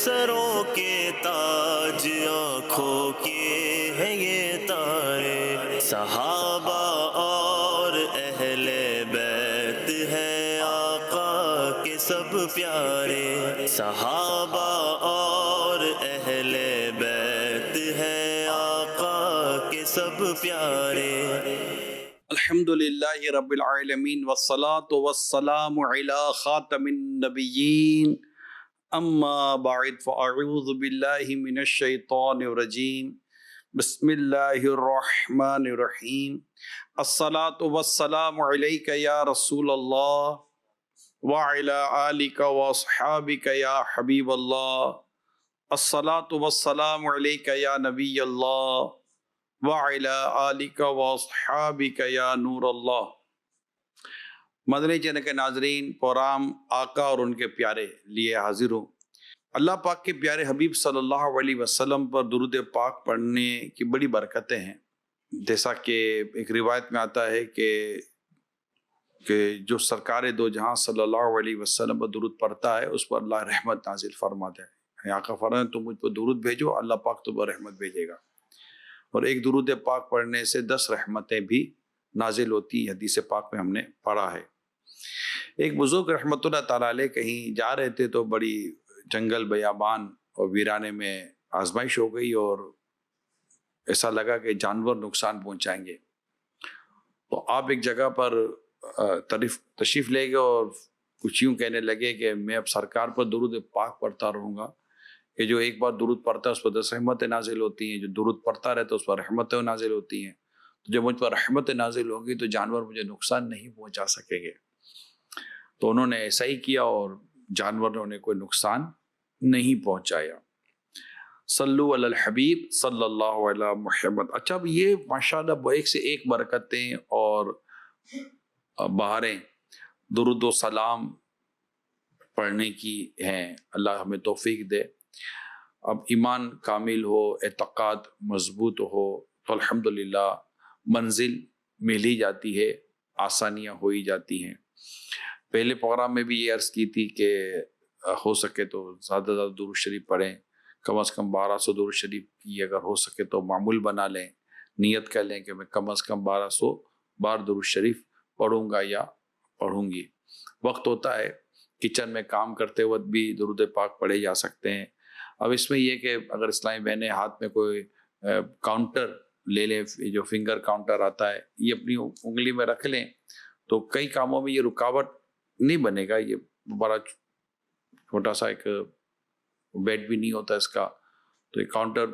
سروں کے تاج، آنکھوں کے ہیں یہ تارے، صحابہ اور اہل بیت ہیں آقا کے سب پیارے، صحابہ اور اہل بیت ہیں آقا کے سب پیارے۔ الحمدللہ رب العالمین والصلاة والسلام علی خاتم النبیین، اما بعد فاعوذ باللہ من الشیطان الرجیم، بسم اللہ الرحمن الرحیم۔ الصلاة والسلام علیک یا رسول اللہ وعلی آلک واصحابک یا حبیب اللہ۔ الصلاة والسلام علیک یا نبی اللہ وعلی آلک واصحابک یا نور اللہ۔ مدنی چینل کے ناظرین، پروگرام آقا اور ان کے پیارے لیے حاضر ہوں۔ اللہ پاک کے پیارے حبیب صلی اللہ علیہ وسلم پر درود پاک پڑھنے کی بڑی برکتیں ہیں۔ جیسا کہ ایک روایت میں آتا ہے کہ جو سرکار دو جہاں صلی اللہ علیہ وسلم پر درود پڑھتا ہے اس پر اللہ رحمت نازل فرماتا ہے۔ آقا فرماتے ہیں تم مجھ پر درود بھیجو، اللہ پاک تم پر رحمت بھیجے گا، اور ایک درود پاک پڑھنے سے 10 رحمتیں بھی نازل ہوتی، حدیث پاک میں ہم نے پڑھا ہے۔ ایک بزرگ رحمت اللہ تعالیٰ علیہ کہیں جا رہے تھے تو بڑی جنگل بیابان اور ویرانے میں آزمائش ہو گئی، اور ایسا لگا کہ جانور نقصان پہنچائیں گے، تو آپ ایک جگہ پر تشریف لے گئے اور کچھ یوں کہنے لگے کہ میں اب سرکار پر درود پاک پڑھتا رہوں گا، کہ جو ایک بار درود پڑھتا ہے اس پر 10 رحمتیں نازل ہوتی ہیں، جو درود پڑھتا رہتا ہے اس پر رحمتیں نازل ہوتی ہیں، تو جب مجھ پر رحمتیں نازل ہوں گی تو جانور مجھے نقصان نہیں پہنچا سکیں گے۔ تو انہوں نے ایسا ہی کیا اور جانوروں نے کوئی نقصان نہیں پہنچایا۔ صلو علی الحبیب صلی اللہ علیہ محمد۔ اچھا، اب یہ ماشاءاللہ ایک سے ایک برکتیں اور بہاریں درود و سلام پڑھنے کی ہیں، اللہ ہمیں توفیق دے۔ اب ایمان کامل ہو، اعتقاد مضبوط ہو تو الحمدللہ منزل مل ہی جاتی ہے، آسانیاں ہو ہی جاتی ہیں۔ پہلے پروگرام میں بھی یہ عرض کی تھی کہ ہو سکے تو زیادہ سے زیادہ درود شریف پڑھیں، کم از کم 1200 درود شریف کی اگر ہو سکے تو معمول بنا لیں، نیت کر لیں کہ میں کم از کم 1200 بار درود شریف پڑھوں گا یا پڑھوں گی۔ وقت ہوتا ہے کچن میں کام کرتے وقت بھی درود پاک پڑھے جا سکتے ہیں۔ اب اس میں یہ کہ اگر اسلامی بہنیں ہاتھ میں کوئی کاؤنٹر لے لیں، جو فنگر کاؤنٹر آتا ہے، یہ اپنی انگلی میں رکھ لیں تو کئی کاموں میں یہ رکاوٹ نہیں بنے گا۔ یہ بڑا چھوٹا سا ایک بیڈ بھی نہیں ہوتا اس کا، تو ایک کاؤنٹر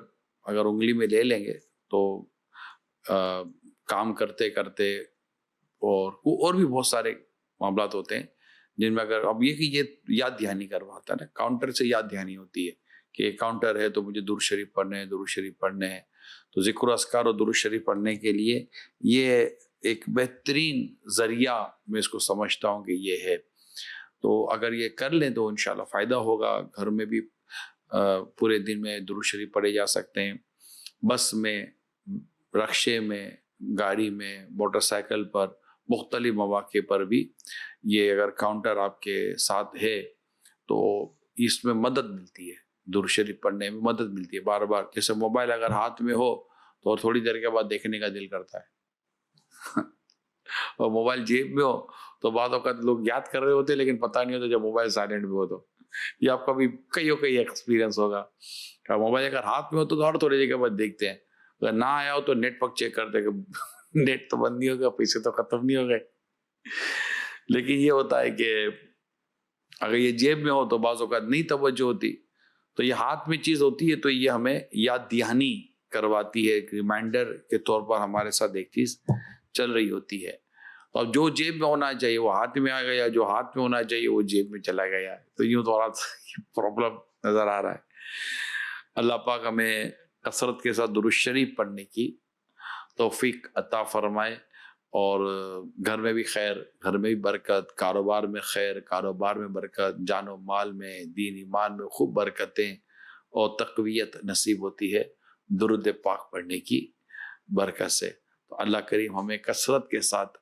اگر انگلی میں لے لیں گے تو کام کرتے کرتے اور بھی بہت سارے معاملات ہوتے ہیں جن میں اگر اب یہ کہ یہ یاد دہانی کرواتا ہے نا، کاؤنٹر سے یاد دہانی ہوتی ہے کہ ایک کاؤنٹر ہے تو مجھے درود شریف پڑھنے ہیں، درود شریف پڑھنے ہیں، تو ذکر و اذکار اور درود شریف پڑھنے کے لیے یہ ایک بہترین ذریعہ میں اس کو سمجھتا ہوں کہ یہ ہے۔ تو اگر یہ کر لیں تو انشاءاللہ فائدہ ہوگا۔ گھر میں بھی پورے دن میں درود شریف پڑھے جا سکتے ہیں، بس میں، رکشے میں، گاڑی میں، موٹر سائیکل پر، مختلف مواقع پر بھی یہ اگر کاؤنٹر آپ کے ساتھ ہے تو اس میں مدد ملتی ہے، درود شریف پڑھنے میں مدد ملتی ہے بار بار۔ جیسے موبائل اگر ہاتھ میں ہو تو تھوڑی دیر کے بعد دیکھنے کا دل کرتا ہے، اور موبائل جیب میں ہو تو بعض اوقات لوگ یاد کر رہے ہوتے لیکن پتہ نہیں ہوتا جب موبائل سائلنٹ میں ہو تو۔ یہ آپ کا بھی کئی ایکسپیرینس ہوگا، موبائل اگر ہاتھ میں ہو تو اور تھوڑی دیر کے بعد دیکھتے ہیں، اگر نہ آیا ہو تو نیٹ پک چیک کرتے کہ نیٹ تو بند نہیں ہوگا، پیسے تو ختم نہیں ہو گئے۔ لیکن یہ ہوتا ہے کہ اگر یہ جیب میں ہو تو بعض اوقات نہیں توجہ ہوتی، تو یہ ہاتھ میں چیز ہوتی ہے تو یہ ہمیں یاد دہانی کرواتی ہے، ایک ریمائنڈر کے طور پر ہمارے ساتھ ایک چیز چل رہی ہوتی ہے۔ اور جو جیب میں ہونا چاہیے وہ ہاتھ میں آ گیا، جو ہاتھ میں ہونا چاہیے وہ جیب میں چلا گیا، تو یوں تھوڑا پرابلم نظر آ رہا ہے۔ اللہ پاک ہمیں کثرت کے ساتھ درود شریف پڑھنے کی توفیق عطا فرمائے، اور گھر میں بھی خیر، گھر میں بھی برکت، کاروبار میں خیر، کاروبار میں برکت، جان و مال میں، دین ایمان میں خوب برکتیں اور تقویت نصیب ہوتی ہے درود پاک پڑھنے کی برکت سے۔ تو اللہ کریم ہمیں کثرت کے ساتھ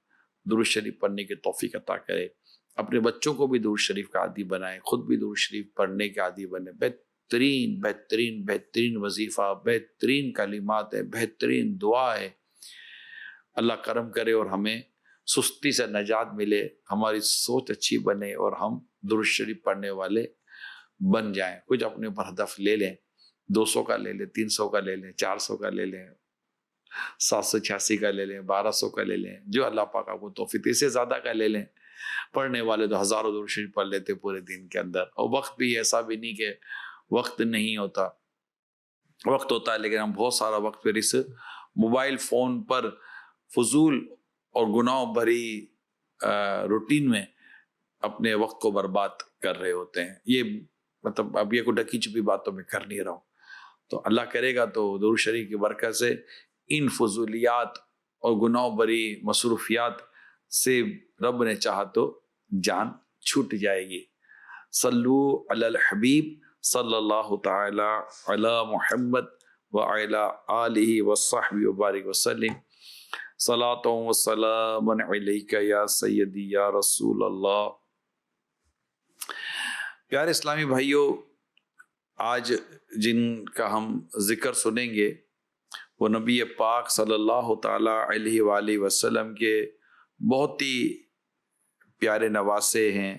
درود شریف پڑھنے کی توفیق عطا کرے، اپنے بچوں کو بھی درود شریف کا عادی بنائے، خود بھی درود شریف پڑھنے کے عادی بنے۔ بہترین بہترین بہترین وظیفہ، بہترین کلمات ہے، بہترین دعا ہے۔ اللہ کرم کرے اور ہمیں سستی سے نجات ملے، ہماری سوچ اچھی بنے اور ہم درود شریف پڑھنے والے بن جائیں۔ کچھ اپنے اوپر ہدف لے لیں، 200 کا لے لیں، 300 کا لے لیں، 400 کا لے لیں، 786 کا لے لیں، 1200 کا لے لیں، جو اللہ پاک آپ کو توفیق دے، اس سے زیادہ کا لے لیں۔ پڑھنے والے تو ہزاروں درود شریف پڑھ لیتے پورے دن کے اندر، اور وقت بھی ایسا بھی نہیں کہ وقت نہیں ہوتا، وقت ہوتا ہے، لیکن ہم بہت سارا وقت پھر اس موبائل فون پر فضول اور گناہ بھری روٹین میں اپنے وقت کو برباد کر رہے ہوتے ہیں۔ یہ مطلب اب یہ کوئی ڈکی چھپی باتوں میں کر نہیں رہا ہوں، تو اللہ کرے گا تو درود شریف کی برکت سے ان فضولیات اور گناہ بھری مصروفیات سے رب نے چاہا تو جان چھوٹ جائے گی۔ صلو علی الحبیب صلی اللہ تعالی علی محمد وعلی آلہ وصحبہ وبارک وسلم۔ صلاۃ و سلام علیک یا سیدی یا رسول اللہ۔ پیارے اسلامی بھائیوں، آج جن کا ہم ذکر سنیں گے وہ نبی پاک صلی اللہ تعالی علیہ وآلہ وسلم کے بہت ہی پیارے نواسے ہیں،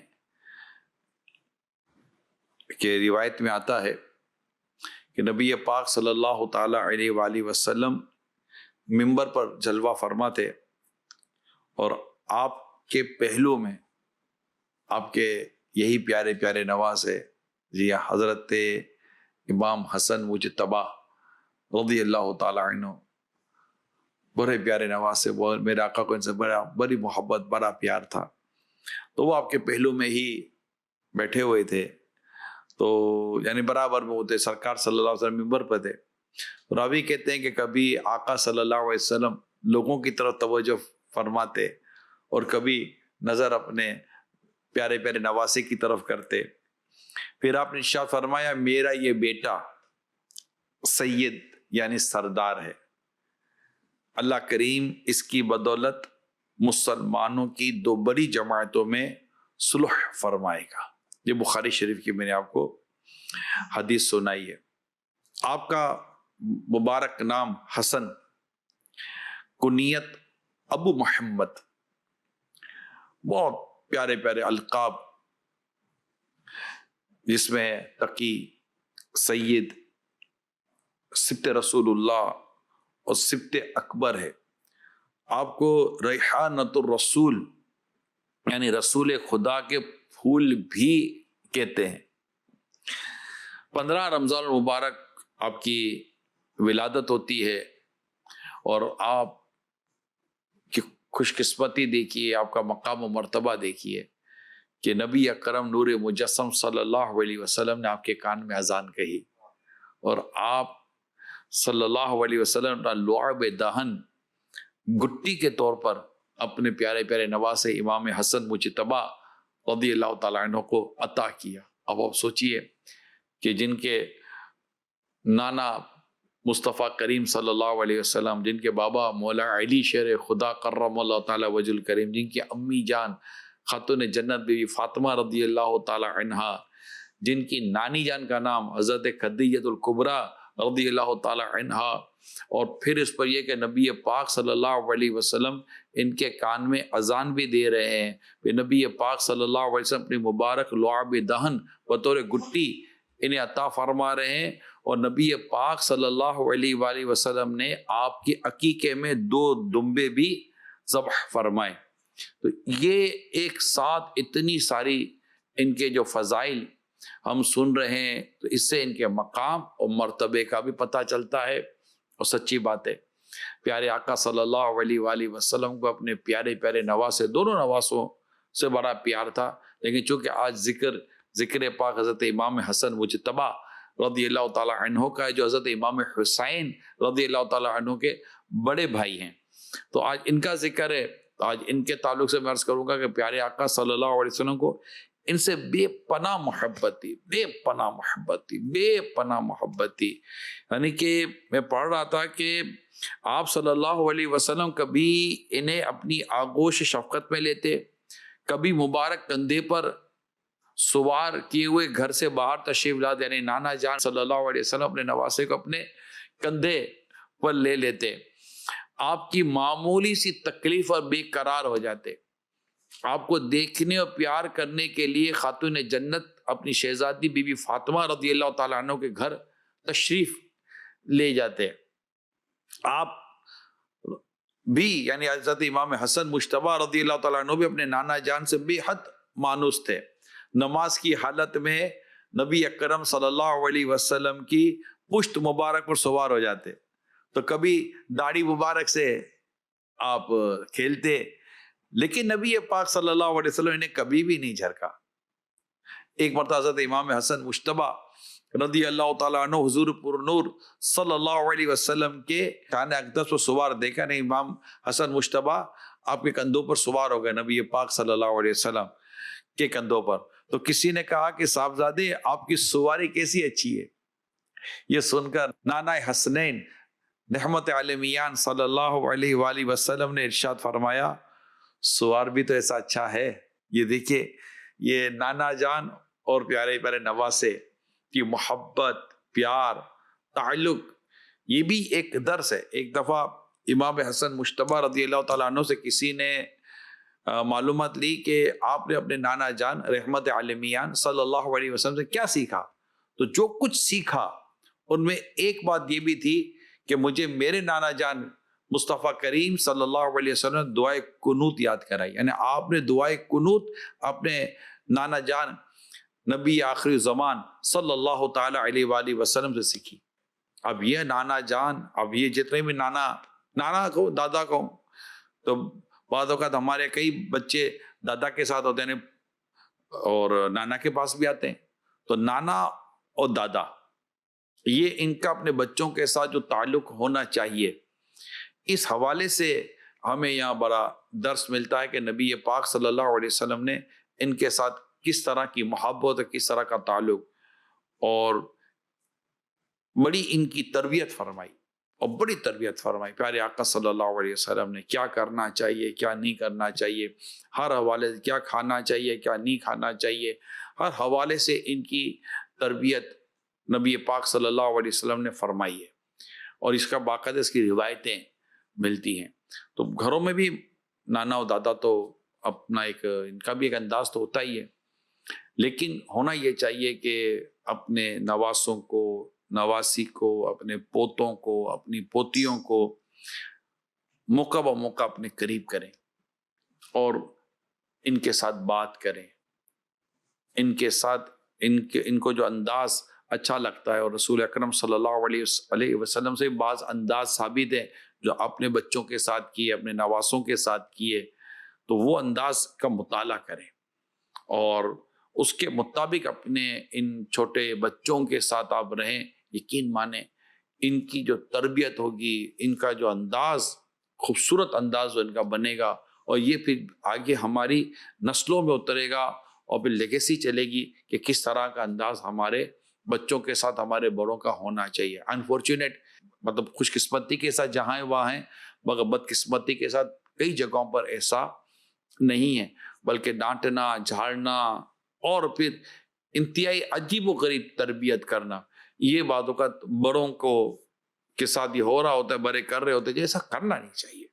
کہ روایت میں آتا ہے کہ نبی پاک صلی اللہ تعالی علیہ وآلہ وسلم منبر پر جلوہ فرما تھے، اور آپ کے پہلو میں آپ کے یہی پیارے پیارے نواسے، جی حضرت امام حسن مجتبی رضی اللہ تعالی عنہ، بڑے پیارے نواسے، میرے آقا کو ان سے بڑی محبت، بڑا پیار تھا، تو وہ آپ کے پہلو میں ہی بیٹھے ہوئے تھے، تو یعنی برابر میں ہوتے، سرکار صلی اللہ علیہ وسلم منبر پر تھے۔ راوی کہتے ہیں کہ کبھی آقا صلی اللہ علیہ وسلم لوگوں کی طرف توجہ فرماتے اور کبھی نظر اپنے پیارے پیارے نواسے کی طرف کرتے۔ پھر آپ نے ارشاد فرمایا، میرا یہ بیٹا سید یعنی سردار ہے، اللہ کریم اس کی بدولت مسلمانوں کی 2 بڑی جماعتوں میں صلح فرمائے گا۔ یہ بخاری شریف کی میں نے آپ کو حدیث سنائی ہے۔ آپ کا مبارک نام حسن، کنیت ابو محمد، بہت پیارے پیارے القاب، جس میں تقی، سید، سبت رسول اللہ اور سبت اکبر ہے۔ آپ کو ریحانۃ الرسول یعنی رسول خدا کے پھول بھی کہتے ہیں۔ 15 رمضان المبارک آپ کی ولادت ہوتی ہے، اور آپ کی خوش قسمتی دیکھیے، آپ کا مقام و مرتبہ دیکھیے کہ نبی اکرم نور مجسم صلی اللہ علیہ وسلم نے آپ کے کان میں اذان کہی، اور آپ صلی اللہ علیہ وسلم نے لعب دہن گٹی کے طور پر اپنے پیارے پیارے نواسے امام حسن مجتبی رضی اللہ تعالیٰ عنہ کو عطا کیا۔ اب آپ سوچئے کہ جن کے نانا مصطفیٰ کریم صلی اللہ علیہ وسلم، جن کے بابا مولا علی شیر خدا کرم اللہ تعالیٰ وجہ الکریم، جن کی امی جان خاتون جنت بیوی فاطمہ رضی اللہ تعالی عنہا، جن کی نانی جان کا نام حضرت خدیجہ الکبریٰ رضی اللہ تعالی عنہا، اور پھر اس پر یہ کہ نبی پاک صلی اللہ علیہ وسلم ان کے کان میں اذان بھی دے رہے ہیں، پھر نبی پاک صلی اللہ علیہ وسلم اپنی مبارک لعاب دہن بطور گٹی انہیں عطا فرما رہے ہیں، اور نبی پاک صلی اللہ علیہ وآلہ وسلم نے آپ کی عقیقے میں 2 دمبے بھی ذبح فرمائے۔ تو یہ ایک ساتھ اتنی ساری ان کے جو فضائل ہم سن رہے ہیں، تو اس سے ان کے مقام اور مرتبے کا بھی پتہ چلتا ہے۔ اور سچی بات ہے، پیارے آقا صلی اللہ علیہ وآلہ وسلم کو اپنے پیارے پیارے نواسے، دونوں نواسوں سے بڑا پیار تھا، لیکن چونکہ آج ذکر پاک حضرت امام حسن مجتبی رضی اللہ تعالیٰ عنہ کا ہے، جو حضرت امام حسین رضی اللہ تعالیٰ عنہ کے بڑے بھائی ہیں، تو آج ان کا ذکر ہے۔ تو آج ان کے تعلق سے میں عرض کروں گا کہ پیارے آقا صلی اللہ علیہ وسلم کو ان سے بے پناہ محبت تھی، بے پناہ محبت تھی، بے پناہ محبت تھی۔ یعنی کہ میں پڑھ رہا تھا کہ آپ صلی اللہ علیہ وسلم کبھی انہیں اپنی آغوش شفقت میں لیتے، کبھی مبارک کندھے پر سوار کیے ہوئے گھر سے باہر تشریف لاتے، یعنی نانا جان صلی اللہ علیہ وسلم اپنے نواسے کو اپنے کندھے پر لے لیتے، آپ کی معمولی سی تکلیف اور بے قرار ہو جاتے، آپ کو دیکھنے اور پیار کرنے کے لیے خاتون جنت اپنی شہزادی بی بی فاطمہ رضی اللہ تعالیٰ عنہ کے گھر تشریف لے جاتے۔ آپ بھی یعنی حضرت امام حسن مجتبیٰ رضی اللہ تعالیٰ عنہ بھی اپنے نانا جان سے بے حد مانوس تھے۔ نماز کی حالت میں نبی اکرم صلی اللہ علیہ وسلم کی پشت مبارک پر سوار ہو جاتے، تو کبھی داڑھی مبارک سے آپ کھیلتے، لیکن نبی پاک صلی اللہ علیہ وسلم انہیں کبھی بھی نہیں جھڑکا۔ ایک مرتبہ حضرت امام حسن مجتبیٰ رضی اللہ تعالیٰ عنہ حضور پر نور صلی اللہ علیہ وسلم کے شان اقدس پر سوار دیکھا، نہیں امام حسن مجتبیٰ آپ کے کندھوں پر سوار ہو گئے نبی پاک صلی اللہ علیہ وسلم کے کندھوں پر، تو کسی نے کہا کہ صاحبزادے آپ کی سواری کیسی اچھی ہے۔ یہ سن کر نانا حسنین رحمت عالمیان صلی اللہ علیہ وآلہ وسلم نے ارشاد فرمایا سوار بھی تو ایسا اچھا ہے۔ یہ دیکھیے یہ نانا جان اور پیارے پیارے نواسے کی محبت، پیار، تعلق، یہ بھی ایک درس ہے۔ ایک دفعہ امام حسن مجتبیٰ رضی اللہ تعالیٰ عنہ سے کسی نے معلومات لی کہ آپ نے اپنے نانا جان رحمت عالمیان صلی اللہ علیہ وسلم سے کیا سیکھا، تو جو کچھ سیکھا ان میں ایک بات یہ بھی تھی کہ مجھے میرے نانا جان مصطفیٰ کریم صلی اللہ علیہ وسلم نے دعائے قنوت یاد کرائی، یعنی آپ نے دعائے قنوت اپنے نانا جان نبی آخری زمان صلی اللہ تعالی علیہ وآلہ وسلم سے سیکھی۔ اب یہ نانا جان، اب یہ جتنے بھی نانا کو دادا کو، تو بعض اوقات ہمارے کئی بچے دادا کے ساتھ ہوتے ہیں اور نانا کے پاس بھی آتے ہیں، تو نانا اور دادا یہ ان کا اپنے بچوں کے ساتھ جو تعلق ہونا چاہیے، اس حوالے سے ہمیں یہاں بڑا درس ملتا ہے کہ نبی پاک صلی اللہ علیہ وسلم نے ان کے ساتھ کس طرح کی محبت، کس طرح کا تعلق اور بڑی ان کی تربیت فرمائی، اور بڑی تربیت فرمائی۔ پیارے آقا صلی اللہ علیہ وسلم نے کیا کرنا چاہیے، کیا نہیں کرنا چاہیے، ہر حوالے سے کیا کھانا چاہیے، کیا نہیں کھانا چاہیے، ہر حوالے سے ان کی تربیت نبی پاک صلی اللہ علیہ وسلم نے فرمائی ہے، اور اس کا باقاعدہ اس کی روایتیں ملتی ہیں۔ تو گھروں میں بھی نانا و دادا تو اپنا ایک ان کا بھی ایک انداز تو ہوتا ہی ہے، لیکن ہونا یہ چاہیے کہ اپنے نواسوں کو، نواسی کو، اپنے پوتوں کو، اپنی پوتیوں کو موقع بہ موقع اپنے قریب کریں اور ان کے ساتھ بات کریں، ان کے ساتھ ان کو جو انداز اچھا لگتا ہے، اور رسول اکرم صلی اللہ علیہ وسلم سے بعض انداز ثابت ہیں جو اپنے بچوں کے ساتھ کیے، اپنے نواسوں کے ساتھ کیے، تو وہ انداز کا مطالعہ کریں اور اس کے مطابق اپنے ان چھوٹے بچوں کے ساتھ آپ رہیں۔ یقین مانیں ان کی جو تربیت ہوگی، ان کا جو انداز، خوبصورت انداز ان کا بنے گا، اور یہ پھر آگے ہماری نسلوں میں اترے گا، اور پھر لیگیسی چلے گی کہ کس طرح کا انداز ہمارے بچوں کے ساتھ ہمارے بڑوں کا ہونا چاہیے۔ انفارچونیٹ مطلب خوش قسمتی کے ساتھ جہاں ہیں وہاں ہیں، مگر بد قسمتی کے ساتھ کئی جگہوں پر ایسا نہیں ہے، بلکہ ڈانٹنا، جھاڑنا اور پھر انتہائی عجیب و غریب تربیت کرنا، یہ بعض اوقات بڑوں کو کے ساتھ یہ ہو رہا ہوتا ہے، بڑے کر رہے ہوتے ہیں، ایسا کرنا نہیں چاہیے۔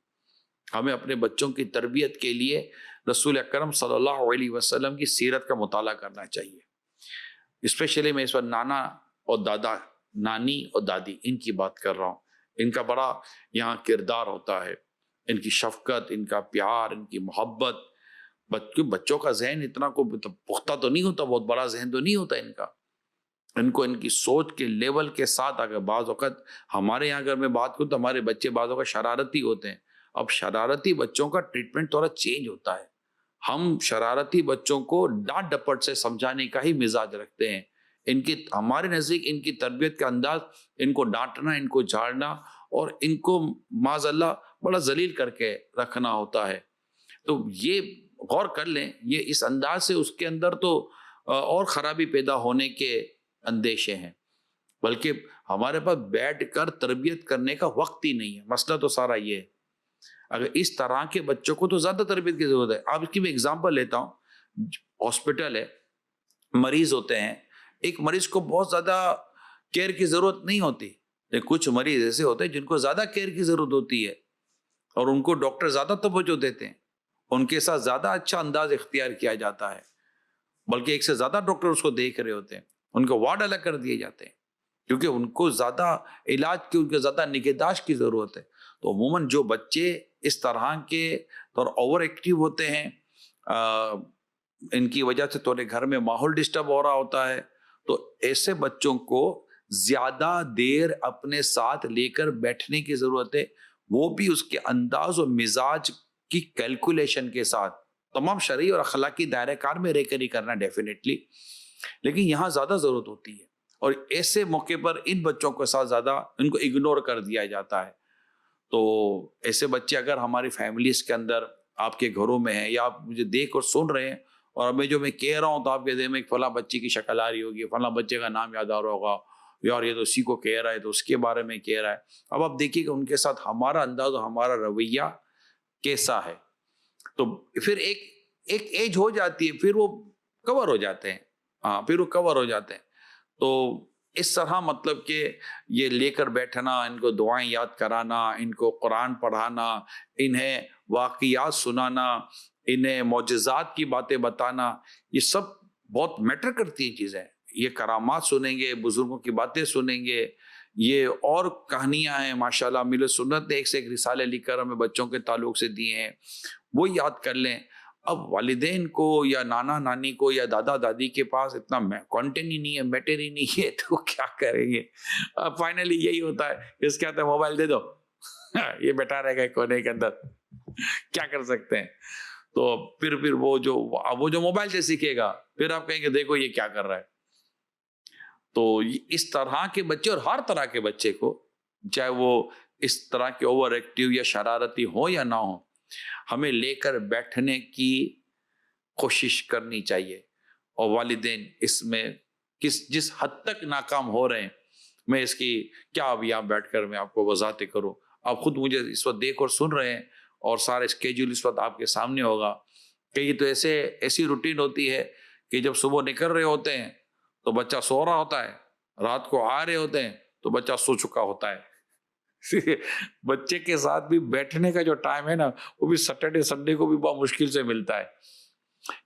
ہمیں اپنے بچوں کی تربیت کے لیے رسول اکرم صلی اللہ علیہ وسلم کی سیرت کا مطالعہ کرنا چاہیے۔ اسپیشلی میں اس وقت نانا اور دادا، نانی اور دادی، ان کی بات کر رہا ہوں، ان کا بڑا یہاں کردار ہوتا ہے، ان کی شفقت، ان کا پیار، ان کی محبت۔ بچوں کا ذہن اتنا کو پختہ تو نہیں ہوتا، بہت بڑا ذہن تو نہیں ہوتا ان کو ان کی سوچ کے لیول کے ساتھ، اگر بعض اوقات ہمارے یہاں اگر میں بات کروں تو ہمارے بچے بعض اوقات شرارتی ہوتے ہیں، اب شرارتی بچوں کا ٹریٹمنٹ تھوڑا چینج ہوتا ہے۔ ہم شرارتی بچوں کو ڈانٹ ڈپٹ سے سمجھانے کا ہی مزاج رکھتے ہیں، ہمارے نزدیک ان کی تربیت کا انداز ان کو ڈانٹنا، ان کو جھاڑنا اور ان کو معاذ اللہ بڑا ذلیل کر کے رکھنا ہوتا ہے۔ تو یہ غور کر لیں، یہ اس انداز سے اس کے اندر تو اور خرابی پیدا ہونے کے اندیشے ہیں، بلکہ ہمارے پاس بیٹھ کر تربیت کرنے کا وقت ہی نہیں ہے۔ مسئلہ تو سارا یہ ہے۔ اگر اس طرح کے بچوں کو تو زیادہ تربیت کی ضرورت ہے۔ آپ اس کی میں اگزامپل لیتا ہوں، ہاسپٹل ہے، مریض ہوتے ہیں، ایک مریض کو بہت زیادہ کیئر کی ضرورت نہیں ہوتی، لیکن کچھ مریض ایسے ہوتے ہیں جن کو زیادہ کیئر کی ضرورت ہوتی ہے اور ان کو ڈاکٹر زیادہ توجہ دیتے ہیں، ان کے ساتھ زیادہ اچھا انداز اختیار کیا جاتا ہے، بلکہ ایک سے زیادہ ڈاکٹر اس کو دیکھ رہے ہوتے ہیں، ان کو وارڈ الگ کر دیے جاتے ہیں کیونکہ ان کو زیادہ علاج کی، ان کو زیادہ نگہداشت کی ضرورت ہے۔ تو عموماً جو بچے اس طرح کے اور اوور ایکٹیو ہوتے ہیں، ان کی وجہ سے تھوڑے گھر میں ماحول ڈسٹرب ہو رہا ہوتا ہے، تو ایسے بچوں کو زیادہ دیر اپنے ساتھ لے کر بیٹھنے کی ضرورت ہے، وہ بھی اس کے انداز و مزاج کی کیلکولیشن کے ساتھ، تمام شرعی اور اخلاقی دائرہ کار میں رہ کر ہی کرنا ڈیفینیٹلی، لیکن یہاں زیادہ ضرورت ہوتی ہے، اور ایسے موقع پر ان بچوں کے ساتھ زیادہ ان کو اگنور کر دیا جاتا ہے۔ تو ایسے بچے اگر ہماری فیملیز کے اندر، آپ کے گھروں میں ہیں، یا آپ مجھے دیکھ اور سن رہے ہیں، اور میں جو میں کہہ رہا ہوں تو آپ کے ذہن میں ایک فلاں بچے کی شکل آ رہی ہوگی، فلاں بچے کا نام یاد آ رہا ہوگا، یار یہ تو اسی کو کہہ رہا ہے، تو اس کے بارے میں کہہ رہا ہے۔ اب آپ دیکھیے کہ ان کے ساتھ ہمارا انداز اور ہمارا رویہ کیسا ہے، تو پھر ایک ایج ہو جاتی ہے، پھر وہ کور ہو جاتے ہیں، پھر وہ کور ہو جاتے ہیں۔ تو اس طرح مطلب کہ یہ لے کر بیٹھنا، ان کو دعائیں یاد کرانا، ان کو قرآن پڑھانا، انہیں واقعات سنانا، انہیں معجزات کی باتیں بتانا، یہ سب بہت میٹر کرتی ہیں چیزیں۔ یہ کرامات سنیں گے، بزرگوں کی باتیں سنیں گے، یہ اور کہانیاں ہیں ماشاءاللہ، میل سنت نے ایک سے ایک رسالے لکھ کر ہمیں بچوں کے تعلق سے دیے ہیں، وہ یاد کر لیں۔ اب والدین کو یا نانا نانی کو یا دادا دادی کے پاس اتنا کانٹینٹ ہی نہیں ہے، میٹر ہی نہیں ہے، تو کیا کریں گے؟ اب فائنلی یہی ہوتا ہے، اس کے آتے موبائل دے دو، یہ بیٹھا رہے گا کونے کے اندر، کیا کر سکتے ہیں؟ تو پھر وہ جو موبائل سے سیکھے گا، پھر آپ کہیں گے دیکھو یہ کیا کر رہا ہے۔ تو اس طرح کے بچے، اور ہر طرح کے بچے کو، چاہے وہ اس طرح کے اوور ایکٹیو یا شرارتی ہو یا نہ ہو، ہمیں لے کر بیٹھنے کی کوشش کرنی چاہیے، اور والدین اس میں جس حد تک ناکام ہو رہے ہیں، میں اس کی کیا اب یہاں بیٹھ کر میں آپ کو وضاحتیں کروں، آپ خود مجھے اس وقت دیکھ اور سن رہے ہیں، اور سارا اسکیجول اس وقت آپ کے سامنے ہوگا، کہ یہ تو ایسی روٹین ہوتی ہے کہ جب صبح نکل رہے ہوتے ہیں تو بچہ سو رہا ہوتا ہے، رات کو آ رہے ہوتے ہیں تو بچہ سو چکا ہوتا ہے۔ بچے کے ساتھ بھی بیٹھنے کا جو ٹائم ہے نا، وہ بھی سیٹرڈے سنڈے کو بھی بہت مشکل سے ملتا ہے۔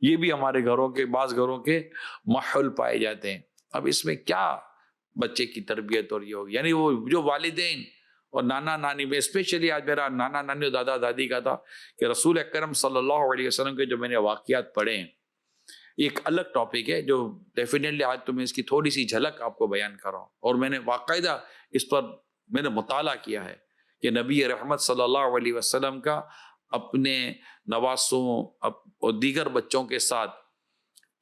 یہ بھی ہمارے بعض گھروں کے ماحول پائے جاتے ہیں۔ اب اس میں کیا بچے کی تربیت اور یہ ہوگی، یعنی وہ جو والدین اور نانا نانی میں، اسپیشلی آج میرا نانا نانی اور دادا دادی کا تھا کہ رسول اکرم صلی اللہ علیہ وسلم کے جو میں نے واقعات پڑھے ہیں، ایک الگ ٹاپک ہے جو ڈیفینیٹلی آج تو میں اس کی تھوڑی سی جھلک آپ کو بیان کر رہا ہوں، اور میں نے باقاعدہ اس پر میں نے مطالعہ کیا ہے کہ نبی رحمت صلی اللہ علیہ وسلم کا اپنے نواسوں اور دیگر بچوں کے ساتھ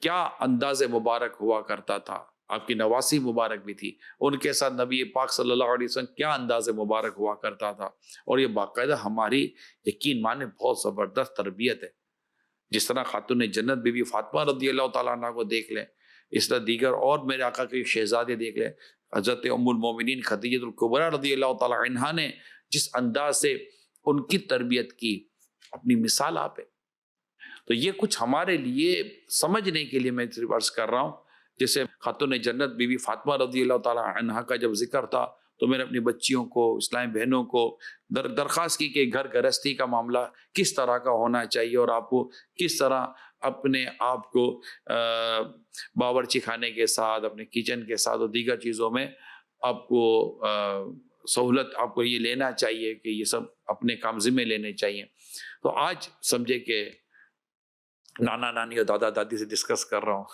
کیا انداز مبارک ہوا کرتا تھا۔ آپ کی نواسی مبارک بھی تھی، ان کے ساتھ نبی پاک صلی اللہ علیہ وسلم کیا انداز مبارک ہوا کرتا تھا، اور یہ باقاعدہ ہماری یقین مانے بہت زبردست تربیت ہے۔ جس طرح خاتون جنت بی بی فاطمہ رضی اللہ تعالیٰ عنہ کو دیکھ لیں، اس طرح دیگر اور میرے آقا کے شہزادے دیکھ لیں، حضرت ام المومنین خدیجہ الکبریٰ رضی اللہ تعالیٰ عنہا نے جس انداز سے ان کی تربیت کی، اپنی مثال آپ ہے۔ تو یہ کچھ ہمارے لیے سمجھنے کے لیے میں صرف عرض کر رہا ہوں۔ جیسے خاتون جنت بی بی فاطمہ رضی اللہ تعالیٰ عنہا کا جب ذکر تھا تو میں نے اپنی بچیوں کو، اسلامی بہنوں کو درخواست کی کہ گھر گرہستی کا معاملہ کس طرح کا ہونا چاہیے، اور آپ کو کس طرح اپنے آپ کو باورچی خانے کے ساتھ، اپنے کچن کے ساتھ اور دیگر چیزوں میں آپ کو سہولت آپ کو یہ لینا چاہیے کہ یہ سب اپنے کام ذمہ لینے چاہیے۔ تو آج سمجھے کہ نانا نانی اور دادا دادی سے ڈسکس کر رہا ہوں،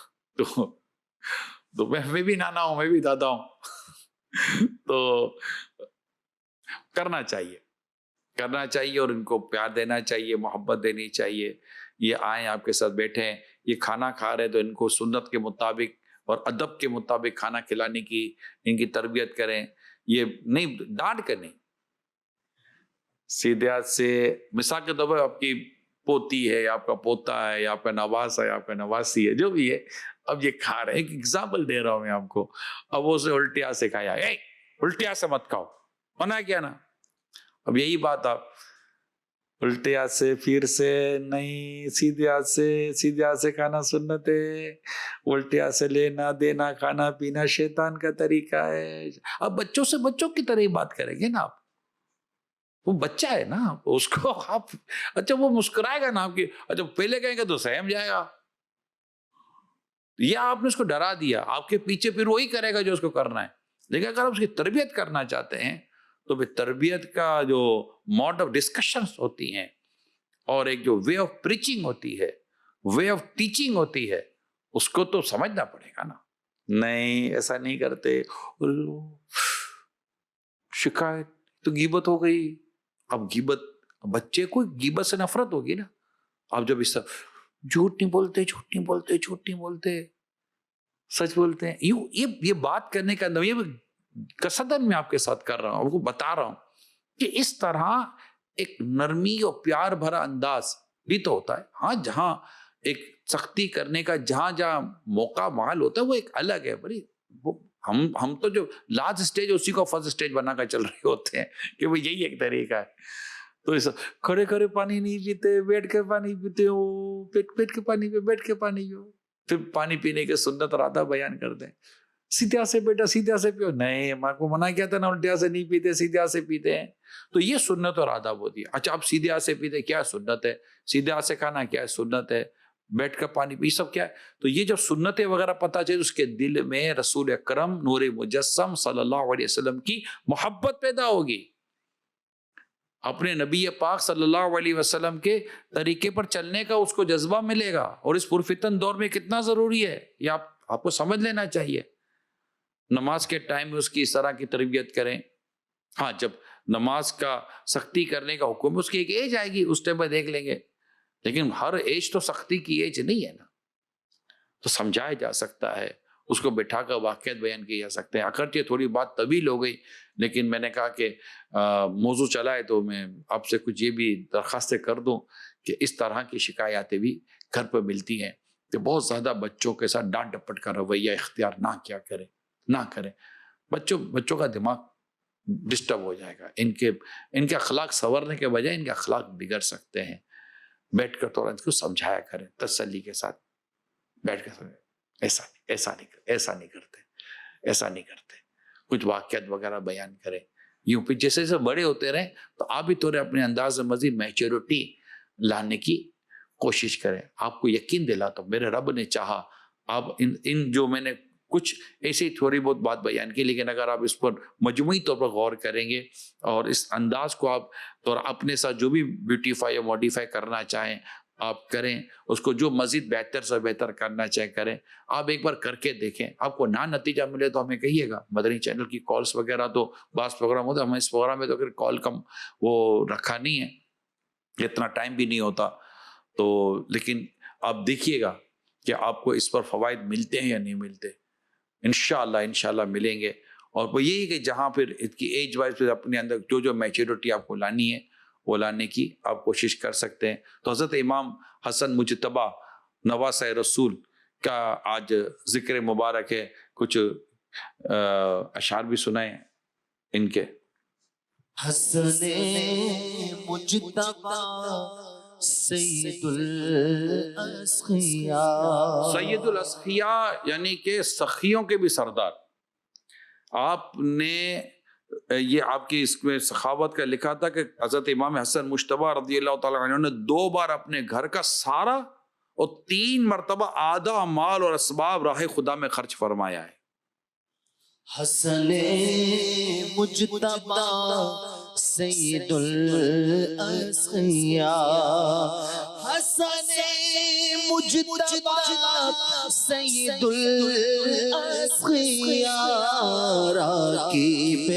تو میں بھی نانا ہوں، میں بھی دادا ہوں، تو کرنا چاہیے اور ان کو پیار دینا چاہیے، محبت دینی چاہیے۔ یہ آئیں آپ کے ساتھ بیٹھیں، یہ کھانا کھا رہے تو ان کو سنت کے مطابق اور ادب کے مطابق کھانا کھلانے کی ان کی تربیت کریں، یہ نہیں ڈانٹ کر نہیں، سیدھے ہاتھ سے۔ مثال کے طور پر آپ کی پوتی ہے، آپ کا پوتا ہے، یا آپ کا نواز ہے، آپ کا نواسی ہے، جو بھی ہے، اب یہ کھا رہے ہیں، ایک ایگزامپل دے رہا ہوں میں آپ کو، اب وہ اسے الٹی ہاتھ سے کھایا، الٹی ہاتھ سے مت کھاؤ، منع کیا نا۔ اب یہی بات آپ الٹے ہاتھ سے پھر سے نہیں، سیدھے ہاتھ سے کھانا سنت ہے، الٹے ہاتھ سے لینا دینا کھانا پینا شیطان کا طریقہ ہے. اب بچوں کی طرح ہی بات کریں گے نا آپ. وہ بچہ ہے نا، اس کو آپ اچھا وہ مسکرائے گا نا آپ کی، اچھا پہلے کہیں گے تو سہم جائے گا، یا آپ نے اس کو ڈرا دیا، آپ کے پیچھے پھر وہی کرے گا جو اس کو کرنا ہے. لیکن اگر آپ اس کی تربیت کرنا چاہتے ہیں تو پھر تربیت کا جو موڈ آف ڈسکشنز ہوتی ہیں اور ایک جو وے آف پریچنگ ہوتی ہے، وے آف ٹیچنگ ہوتی ہے، اس کو تو سمجھنا پڑے گا نا. نہیں ایسا نہیں کرتے، شکایت تو غیبت ہو گئی. اب غیبت، بچے کو غیبت سے نفرت ہوگی نا. اب جب اس طرح جھوٹ نہیں بولتے سچ بولتے ہیں، یہ بات کرنے کا یہ قصدن میں آپ کے ساتھ کر رہا ہوں، آپ کو بتا رہا ہوں کہ اس طرح ایک نرمی اور پیار بھرا انداز بھی تو ہوتا ہے. ہاں جہاں ایک سختی کرنے کا جہاں موقع محل ہوتا ہے وہ ایک الگ ہے. بڑی ہم تو جو لاسٹ اسٹیج اسی کو فرسٹ اسٹیج بنا کر چل رہے ہوتے ہیں کہ وہ یہی ایک طریقہ ہے. تو ایسا کھڑے پانی نہیں پیتے، بیٹھ کے پانی پیتے ہو، پیٹ کے پانی پہ بیٹھ کے پانی پیو، پھر پانی پینے کے سنت اور آداب بیان کرتے ہیں. سیدھے سے بیٹا سیدھے سے پیو، نہیں ماں کو منع کیا تھا نا الٹے سے نہیں پیتے سیدھے سے پیتے ہیں. تو یہ سنت اور آداب ہوتی ہے. اچھا آپ سیدھے سے پیتے کیا سنت ہے، سیدھے سے کھانا کیا سنت ہے، بیٹھ کر پانی پی سب کیا ہے. تو یہ جب سنتیں وغیرہ پتہ چلے اس کے دل میں رسول اکرم نور مجسم صلی اللہ علیہ وسلم کی محبت پیدا ہوگی، اپنے نبی پاک صلی اللہ علیہ وسلم کے طریقے پر چلنے کا اس کو جذبہ ملے گا. اور اس پرفتن دور میں کتنا ضروری ہے یہ آپ کو سمجھ لینا چاہیے. نماز کے ٹائم میں اس کی اس طرح کی تربیت کریں. ہاں جب نماز کا سختی کرنے کا حکم اس کی ایک ایج آئے گی اس ٹائم پہ دیکھ لیں گے، لیکن ہر ایج تو سختی کی ایج نہیں ہے نا. تو سمجھایا جا سکتا ہے، اس کو بٹھا کر واقعات بیان کیے جا سکتے ہیں. اگرچہ تھوڑی بات طویل ہو گئی لیکن میں نے کہا کہ موضوع چلا ہے تو میں آپ سے کچھ یہ بھی درخواستیں کر دوں کہ اس طرح کی شکایاتیں بھی گھر پہ ملتی ہیں کہ بہت زیادہ بچوں کے ساتھ ڈانٹ ڈپٹ کا رویہ اختیار نہ کریں. بچوں کا دماغ ڈسٹرب ہو جائے گا، ان کے اخلاق سنورنے کے بجائے ان کے اخلاق بگڑ سکتے ہیں. بیٹھ کر تھوڑا ان کو سمجھایا کریں تسلی کے ساتھ، بیٹھ کر ایسا نہیں کرتے. کچھ واقعات وغیرہ بیان کریں. یوں پھر جیسے جیسے بڑے ہوتے رہیں تو آپ بھی تھوڑے اپنے انداز میں مزید میچورٹی لانے کی کوشش کریں. آپ کو یقین دلاتا ہوں میرے رب نے چاہا آپ ان جو میں نے کچھ ایسی تھوڑی بہت بات بیان کی، لیکن اگر آپ اس پر مجموعی طور پر غور کریں گے اور اس انداز کو آپ تو اپنے ساتھ جو بھی بیوٹیفائی یا ماڈیفائی کرنا چاہیں آپ کریں، اس کو جو مزید بہتر سے بہتر کرنا چاہے کریں. آپ ایک بار کر کے دیکھیں، آپ کو نہ نتیجہ ملے تو ہمیں کہیے گا. مدنی چینل کی کالز وغیرہ تو بعض پروگرام ہوتا ہے، ہمیں اس پروگرام میں تو پھر کال کم وہ رکھا نہیں ہے، اتنا ٹائم بھی نہیں ہوتا. تو لیکن آپ دیکھیے گا کہ آپ کو اس پر فوائد ملتے ہیں یا نہیں ملتے. انشاءاللہ ملیں گے. اور وہ یہی کہ جہاں پھر اس کی ایج وائز پھر اپنے اندر جو میچورٹی آپ کو لانی ہے وہ لانے کی آپ کوشش کر سکتے ہیں. تو حضرت امام حسن مجتبی نواسہ رسول کا آج ذکر مبارک ہے. کچھ اشعار بھی سنائیں ان کے. حسن مجتبی سید الاسخیاء یعنی کہ سخیوں کے بھی سردار. آپ نے یہ آپ کی اس میں سخاوت کا لکھا تھا کہ حضرت امام حسن مجتبی رضی اللہ تعالیٰ عنہ نے 2 بار اپنے گھر کا سارا اور 3 مرتبہ آدھا مال اور اسباب راہ خدا میں خرچ فرمایا ہے. حسن مجتبی سید الاسخیاء، حسن مجتبی سید الاسخیاء، راکب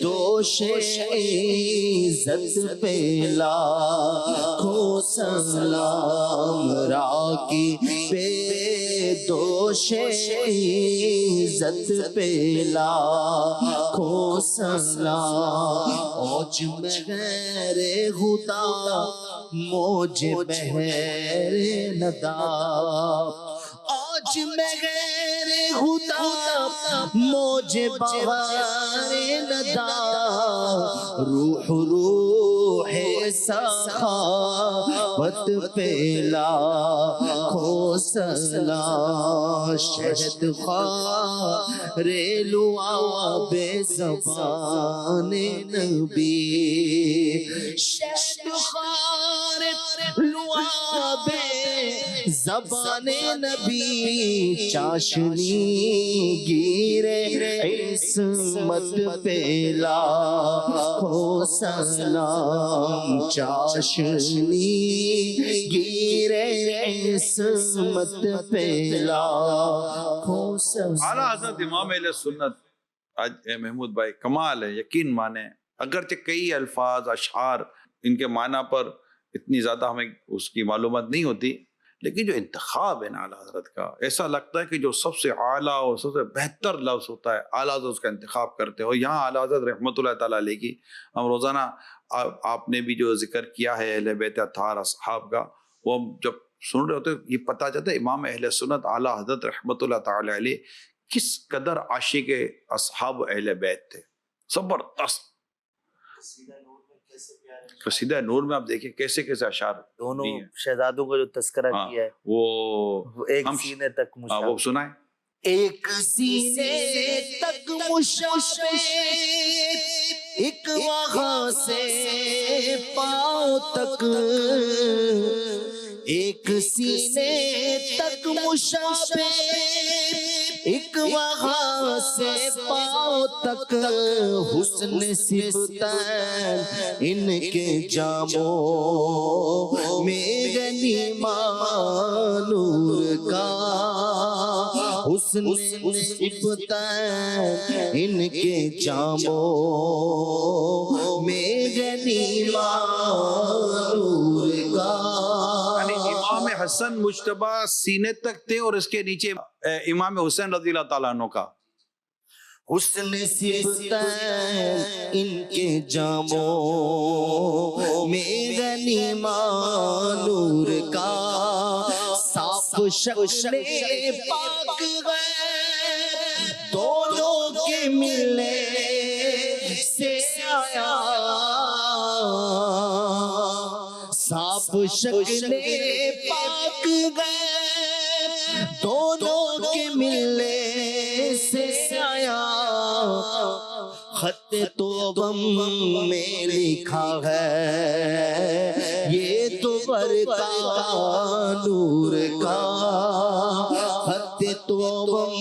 دوش عزت پہ لاکھوں سلام، راکب دوش عزت پہ لاکھوں سلام. اوج میں غیر خدا موج بہر ندا، اوج میں غیر خدا موج بہر ندا، روح سخاوت پہلا کھو سلام شہد خار لعاب زبان نبی شہد خار لعاب زبان نبی چاشنی گیرے عصمت پہلا کھو سلام چاشنی گیرے عصمت پہلا کھو سلام. اعلیٰ حضرت امام اہل سنت آج محمود بھائی کمال ہے، یقین مانے اگرچہ کئی الفاظ اشعار ان کے معنی پر اتنی زیادہ ہمیں اس کی معلومات نہیں ہوتی، لیکن جو انتخاب ہے نا اعلیٰ حضرت کا، ایسا لگتا ہے کہ جو سب سے اعلیٰ اور سب سے بہتر لفظ ہوتا ہے اعلیٰ حضرت اس کا انتخاب کرتے ہو. یہاں اعلیٰ حضرت رحمۃ اللہ تعالیٰ علیہ کی ہم روزانہ آپ نے بھی جو ذکر کیا ہے اہل بیت اطہار اصحاب کا، وہ ہم جب سن رہے ہوتے یہ پتہ چلتا ہے امام اہل سنت اعلیٰ حضرت رحمۃ اللہ تعالیٰ علیہ کس قدر عاشق اصحاب اہل بیت تھے. زبردست. قصیدہ نور میں آپ دیکھیں کیسے کیسے اشعار دونوں شہزادوں کا جو تذکرہ کیا ہے وہ ایک سینے تک وہ سنائیں. ایک سینے تک مشابہ ایک وہاں سے پاؤں تک ایک سینے تک مشابہ ایک وہاں سے پاؤں تک حسن صفتین ان کے جاموں میں غنیمت نور کا حسن صفتین ان کے جاموں میں غنیمت نور کا. امام حسن مجتبی سینے تک تھے اور اس کے نیچے امام حسین رضی اللہ تعالیٰ عنہ کا حسن صفتین ان کے جاموں میں غنیمت نور کا صاف شکل پاک ہے دونوں کے ملنے سے آیا صاف شکل پاک گئے دونوں کے ملنے سے آیا. خط توبم میں لکھا ہے یہ تو برکا نور کا خط توبم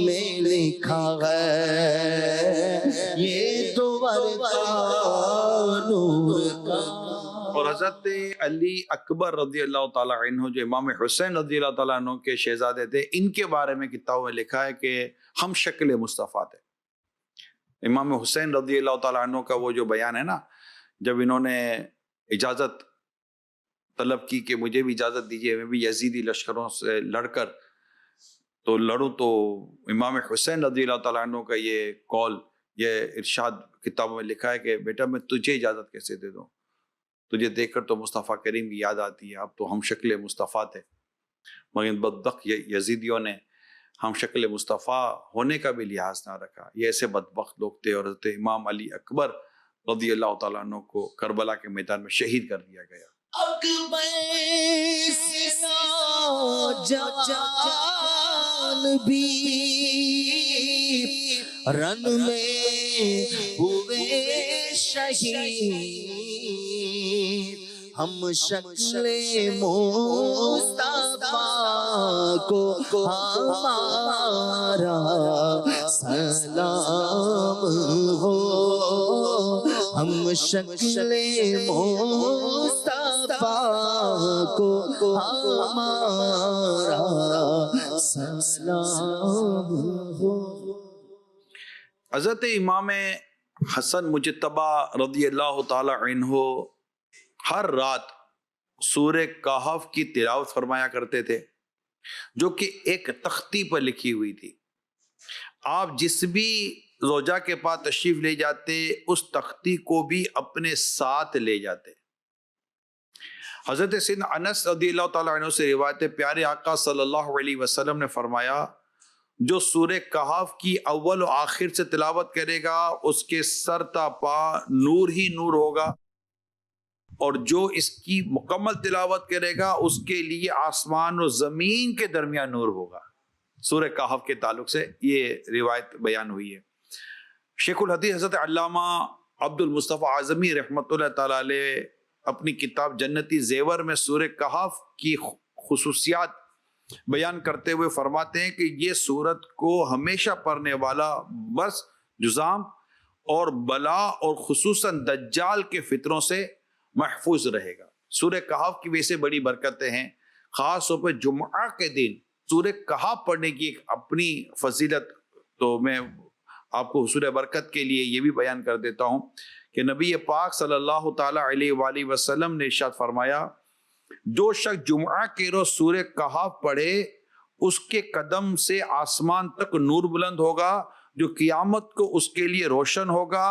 میں لکھا ہے یہ تو برکا نور کا. اور حضرت علی اکبر رضی اللہ تعالیٰ عنہ جو امام حسین رضی اللہ تعالیٰ عنہ کے شہزادے تھے، ان کے بارے میں کتابوں میں لکھا ہے کہ ہم شکل مصطفیٰ تھے. امام حسین رضی اللہ تعالیٰ عنہ کا وہ جو بیان ہے نا، جب انہوں نے اجازت طلب کی کہ مجھے بھی اجازت دیجیے میں بھی یزیدی لشکروں سے لڑ کر تو لڑوں، تو امام حسین رضی اللہ تعالیٰ عنہ کا یہ قول، یہ ارشاد کتابوں میں لکھا ہے کہ بیٹا میں تجھے اجازت کیسے دے دوں، تجھے دیکھ کر تو مصطفیٰ کریم کی یاد آتی ہے، اب تو ہم شکل مصطفیٰ تھے. مگر بدبخت یزیدیوں نے ہم شکل مصطفیٰ ہونے کا بھی لحاظ نہ رکھا. یہ ایسے بدبخت لوگ تھے. اور حضرت امام علی اکبر رضی اللہ تعالیٰ عنہ کو کربلا کے میدان میں شہید کر دیا گیا. اکبر سنا جان بھی رن میں ہوئے شہید ہم شکل مصطفیٰ کو ہمارا سلام ہو ہم شکل مصطفیٰ کو ہمارا سلام ہو. حضرت امام حسن مجتبی رضی اللہ تعالی عنہ ہر رات سورہ کہف کی تلاوت فرمایا کرتے تھے، جو کہ ایک تختی پر لکھی ہوئی تھی. آپ جس بھی زوجہ کے پاس تشریف لے جاتے اس تختی کو بھی اپنے ساتھ لے جاتے. حضرت سیدنا انس رضی اللہ تعالیٰ عنہ سے روایت ہے، پیارے آقا صلی اللہ علیہ وسلم نے فرمایا جو سورہ کہف کی اول و آخر سے تلاوت کرے گا اس کے سر تا پا نور ہی نور ہوگا. اور جو اس کی مکمل تلاوت کرے گا اس کے لیے آسمان و زمین کے درمیان نور ہوگا. سورہ کہف کے تعلق سے یہ روایت بیان ہوئی ہے. شیخ الحدیث حضرت علامہ عبد المصطفیٰ اعظمی رحمۃ اللہ تعالی علیہ اپنی کتاب جنتی زیور میں سورہ کہف کی خصوصیات بیان کرتے ہوئے فرماتے ہیں کہ یہ سورت کو ہمیشہ پڑھنے والا بس جزام اور بلا اور خصوصاً دجال کے فتنوں سے محفوظ رہے گا. سورہ کہف کی ویسے بڑی برکتیں ہیں. خاص طور پہ جمعہ کے دن سورہ کہف پڑھنے کی ایک اپنی فضیلت تو میں آپ کو حصول برکت کے لیے یہ بھی بیان کر دیتا ہوں کہ نبی پاک صلی اللہ تعالی علیہ وآلہ وسلم نے ارشاد فرمایا جو شخص جمعہ کے روز سورہ کہف پڑھے اس کے قدم سے آسمان تک نور بلند ہوگا جو قیامت کو اس کے لیے روشن ہوگا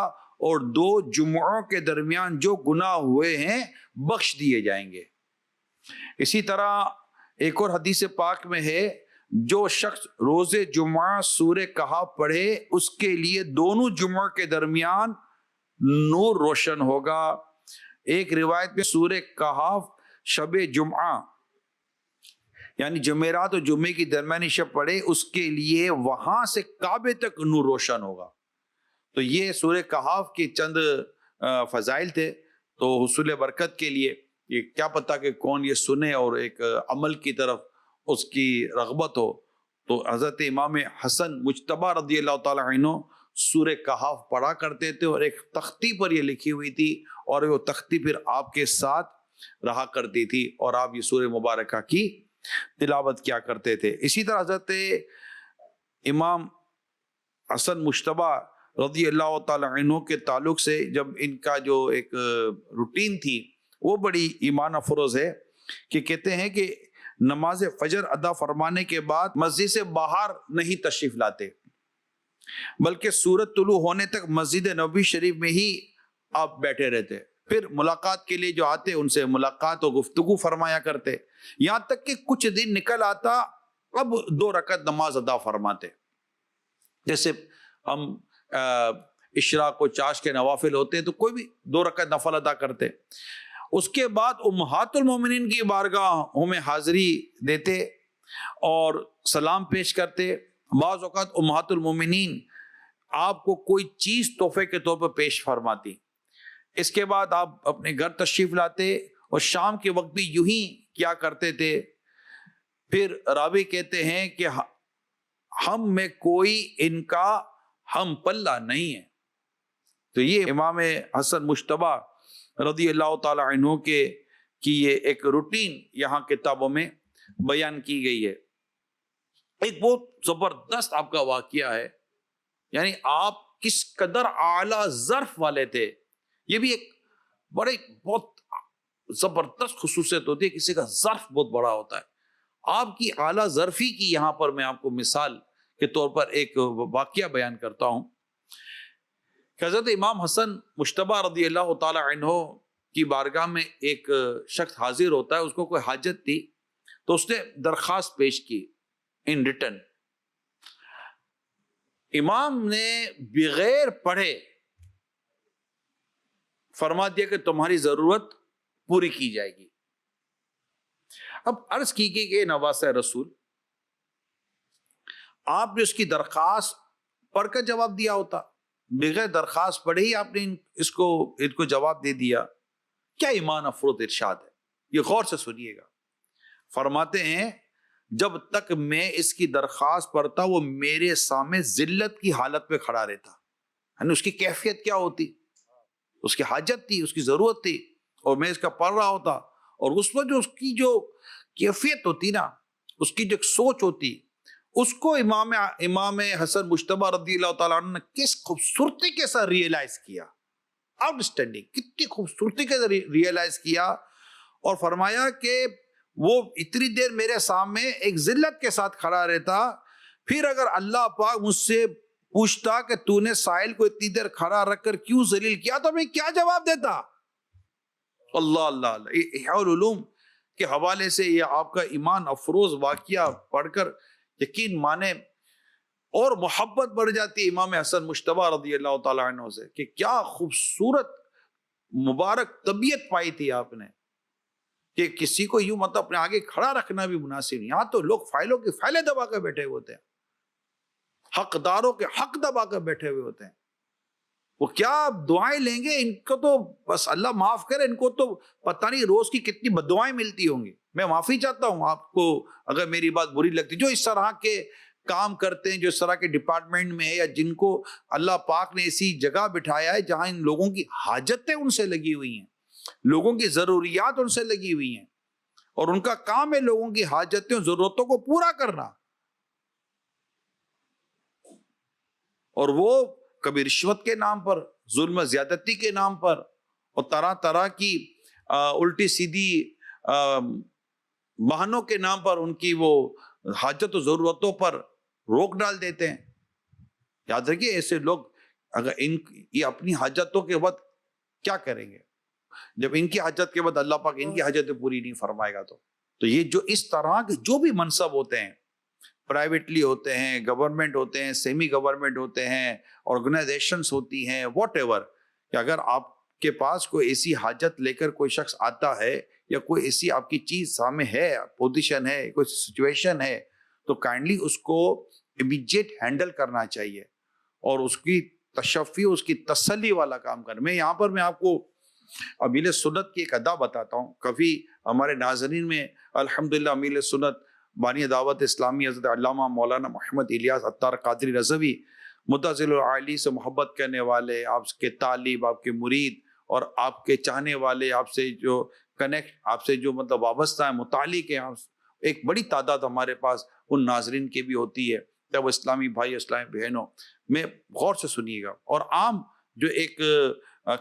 اور 2 جمعوں کے درمیان جو گناہ ہوئے ہیں بخش دیے جائیں گے. اسی طرح ایک اور حدیث پاک میں ہے جو شخص روز جمعہ سورہ کہف پڑھے اس کے لیے دونوں جمعوں کے درمیان نور روشن ہوگا. ایک روایت میں سورہ کہف شب جمعہ یعنی جمعرات اور جمعے کی درمیانی شب پڑھے اس کے لیے وہاں سے کعبے تک نور روشن ہوگا. تو یہ سورہ کہف کی چند فضائل تھے. تو حصول برکت کے لیے یہ کیا پتا کہ کون یہ سنے اور ایک عمل کی طرف اس کی رغبت ہو. تو حضرت امام حسن مجتبی رضی اللہ تعالی عنہ سورہ کہف پڑھا کرتے تھے اور ایک تختی پر یہ لکھی ہوئی تھی اور وہ تختی پھر آپ کے ساتھ رہا کرتی تھی اور آپ یہ سورہ مبارکہ کی تلاوت کیا کرتے تھے. اسی طرح حضرت امام حسن مجتبی رضی اللہ تعالی عنہ کے تعلق سے جب ان کا جو ایک روٹین تھی وہ بڑی ایمان افروز ہے کہ کہتے ہیں کہ نماز فجر ادا فرمانے کے بعد مسجد سے باہر نہیں تشریف لاتے بلکہ سورج طلوع ہونے تک مسجد نبوی شریف میں ہی آپ بیٹھے رہتے. پھر ملاقات کے لیے جو آتے ان سے ملاقات و گفتگو فرمایا کرتے یہاں تک کہ کچھ دن نکل آتا اب 2 رکعت نماز ادا فرماتے. جیسے ہم اشراق و چاش کے نوافل ہوتے ہیں تو کوئی بھی 2 رکعت نفل ادا کرتے. اس کے بعد امہات المومنین کی بارگاہوں میں حاضری دیتے اور سلام پیش کرتے. بعض اوقات امہات المومنین آپ کو کوئی چیز تحفے کے طور پر پیش فرماتی. اس کے بعد آپ اپنے گھر تشریف لاتے اور شام کے وقت بھی یوں ہی کیا کرتے تھے. پھر راوی کہتے ہیں کہ ہم میں کوئی ان کا ہم پلہ نہیں ہے. تو یہ امام حسن مجتبی رضی اللہ تعالی عنہ کی یہ ایک روٹین یہاں کتابوں میں بیان کی گئی ہے. ایک بہت زبردست آپ کا واقعہ ہے یعنی آپ کس قدر اعلیٰ ظرف والے تھے. یہ بھی ایک بہت زبردست خصوصیت ہوتی ہے کسی کا ظرف بہت بڑا ہوتا ہے. آپ کی اعلیٰ ظرفی کی یہاں پر میں آپ کو مثال کے طور پر ایک واقعہ بیان کرتا ہوں. حضرت امام حسن مجتبی رضی اللہ تعالی عنہ کی بارگاہ میں ایک شخص حاضر ہوتا ہے. اس کو کوئی حاجت تھی تو اس نے درخواست پیش کی ان ریٹن. امام نے بغیر پڑھے فرما دیا کہ تمہاری ضرورت پوری کی جائے گی. اب عرض کی گئی کہ نواسہ رسول آپ نے اس کی درخواست پڑھ کر جواب دیا ہوتا. بغیر درخواست پڑھے ہی آپ نے ان کو جواب دے دیا. کیا ایمان افروز ارشاد ہے, یہ غور سے سنیے گا. فرماتے ہیں جب تک میں اس کی درخواست پڑھتا وہ میرے سامنے ذلت کی حالت میں کھڑا رہتا. یعنی اس کی کیفیت کیا ہوتی, اس کی حاجت تھی, اس کی ضرورت تھی اور میں اس کا پڑھ رہا ہوتا. اور اس وقت جو اس کی جو کیفیت ہوتی نا, اس کی جو سوچ ہوتی, اس کو امام حسن مجتبی رضی اللہ تعالیٰ عنہ نے کس خوبصورتی کے ساتھ ریئلائز کیا. آؤٹ اسٹینڈنگ, کتنی خوبصورتی کے ساتھ ریئلائز کیا اور فرمایا کہ وہ اتنی دیر میرے سامنے ایک ذلت کے ساتھ کھڑا رہتا, پھر اگر اللہ پاک مجھ سے پوچھتا کہ تو نے سائل کو اتنی دیر کھڑا رکھ کر کیوں ذلیل کیا تو میں کیا جواب دیتا. اللہ اللہ اللہ. احیاء العلوم کے حوالے سے یہ آپ کا ایمان افروز واقعہ پڑھ کر یقین مانے اور محبت بڑھ جاتی ہے امام حسن مجتبی رضی اللہ تعالیٰ عنہ سے کہ کیا خوبصورت مبارک طبیعت پائی تھی آپ نے کہ کسی کو یوں مطلب اپنے آگے کھڑا رکھنا بھی مناسب نہیں. یہاں تو لوگ فائلوں کے فائلیں دبا کر بیٹھے ہوتے ہیں, حقداروں کے حق دبا کر بیٹھے ہوئے ہوتے ہیں. وہ کیا دعائیں لیں گے, ان کو تو بس اللہ معاف کرے, ان کو تو پتہ نہیں روز کی کتنی بددعائیں ملتی ہوں گی. میں معافی چاہتا ہوں آپ کو اگر میری بات بری لگتی, جو اس طرح کے کام کرتے ہیں, جو اس طرح کے ڈپارٹمنٹ میں ہے, یا جن کو اللہ پاک نے ایسی جگہ بٹھایا ہے جہاں ان لوگوں کی حاجتیں ان سے لگی ہوئی ہیں, لوگوں کی ضروریات ان سے لگی ہوئی ہیں, اور ان کا کام ہے لوگوں کی حاجتیں اور ضرورتوں کو پورا کرنا, اور وہ کبھی رشوت کے نام پر, ظلم و زیادتی کے نام پر, اور طرح طرح کی الٹی سیدھی بہانوں کے نام پر ان کی وہ حاجت و ضرورتوں پر روک ڈال دیتے ہیں. یاد رکھیے ایسے لوگ اگر یہ اپنی حاجتوں کے وقت کیا کریں گے جب ان کی حاجت کے بعد اللہ پاک ان کی حاجتیں پوری نہیں فرمائے گا. تو یہ جو اس طرح کے جو بھی منصب ہوتے ہیں, پرائیویٹلی ہوتے ہیں, گورنمنٹ ہوتے ہیں, سیمی گورنمنٹ ہوتے ہیں, آرگنائزیشنز ہوتی ہیں, واٹ ایور, کہ اگر آپ کے پاس کوئی ایسی حاجت لے کر کوئی شخص آتا ہے یا کوئی ایسی آپ کی چیز سامنے ہے, پوزیشن ہے, کوئی سچویشن ہے, تو کائنڈلی اس کو امیڈیٹ ہینڈل کرنا چاہیے اور اس کی تشفی, اس کی تسلی والا کام کرنا. میں یہاں پر میں آپ کو امیل سنت کی ایک ادا بتاتا ہوں. کبھی ہمارے ناظرین میں الحمدللہ امیل سنت بانی دعوت اسلامی حضرت علامہ مولانا محمد الیاس عطار قادری رضوی متزل العالی سے محبت کرنے والے, آپ کے طالب, آپ کے مرید اور آپ کے چاہنے والے, آپ سے جو کنیکٹ, آپ سے جو مطلب وابستہ ہیں, متعلق ہیں, ایک بڑی تعداد ہمارے پاس ان ناظرین کی بھی ہوتی ہے. تب اسلامی بھائی, اسلامی بہنوں, میں غور سے سنیے گا, اور عام جو ایک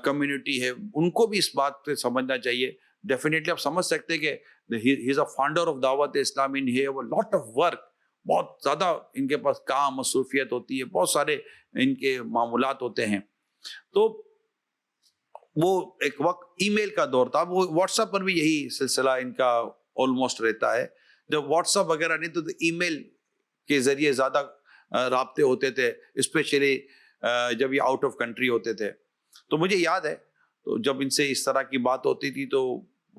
کمیونٹی ہے ان کو بھی اس بات سے سمجھنا چاہیے. ڈیفینیٹلی آپ سمجھ سکتے کہ he is a founder of دعوت اسلامی, and he have a lot of work, بہت زیادہ ان کے پاس کام, مصروفیت ہوتی ہے, بہت سارے ان کے معمولات ہوتے ہیں. تو وہ ایک وقت ای میل کا دور تھا, وہ واٹس ایپ پر بھی یہی سلسلہ ان کا آلموسٹ رہتا ہے. جب واٹس ایپ وغیرہ نہیں تو ای میل کے ذریعے زیادہ رابطے ہوتے تھے, اسپیشلی جب یہ آؤٹ آف کنٹری ہوتے تھے. تو مجھے یاد ہے تو جب ان سے اس طرح کی بات ہوتی تھی تو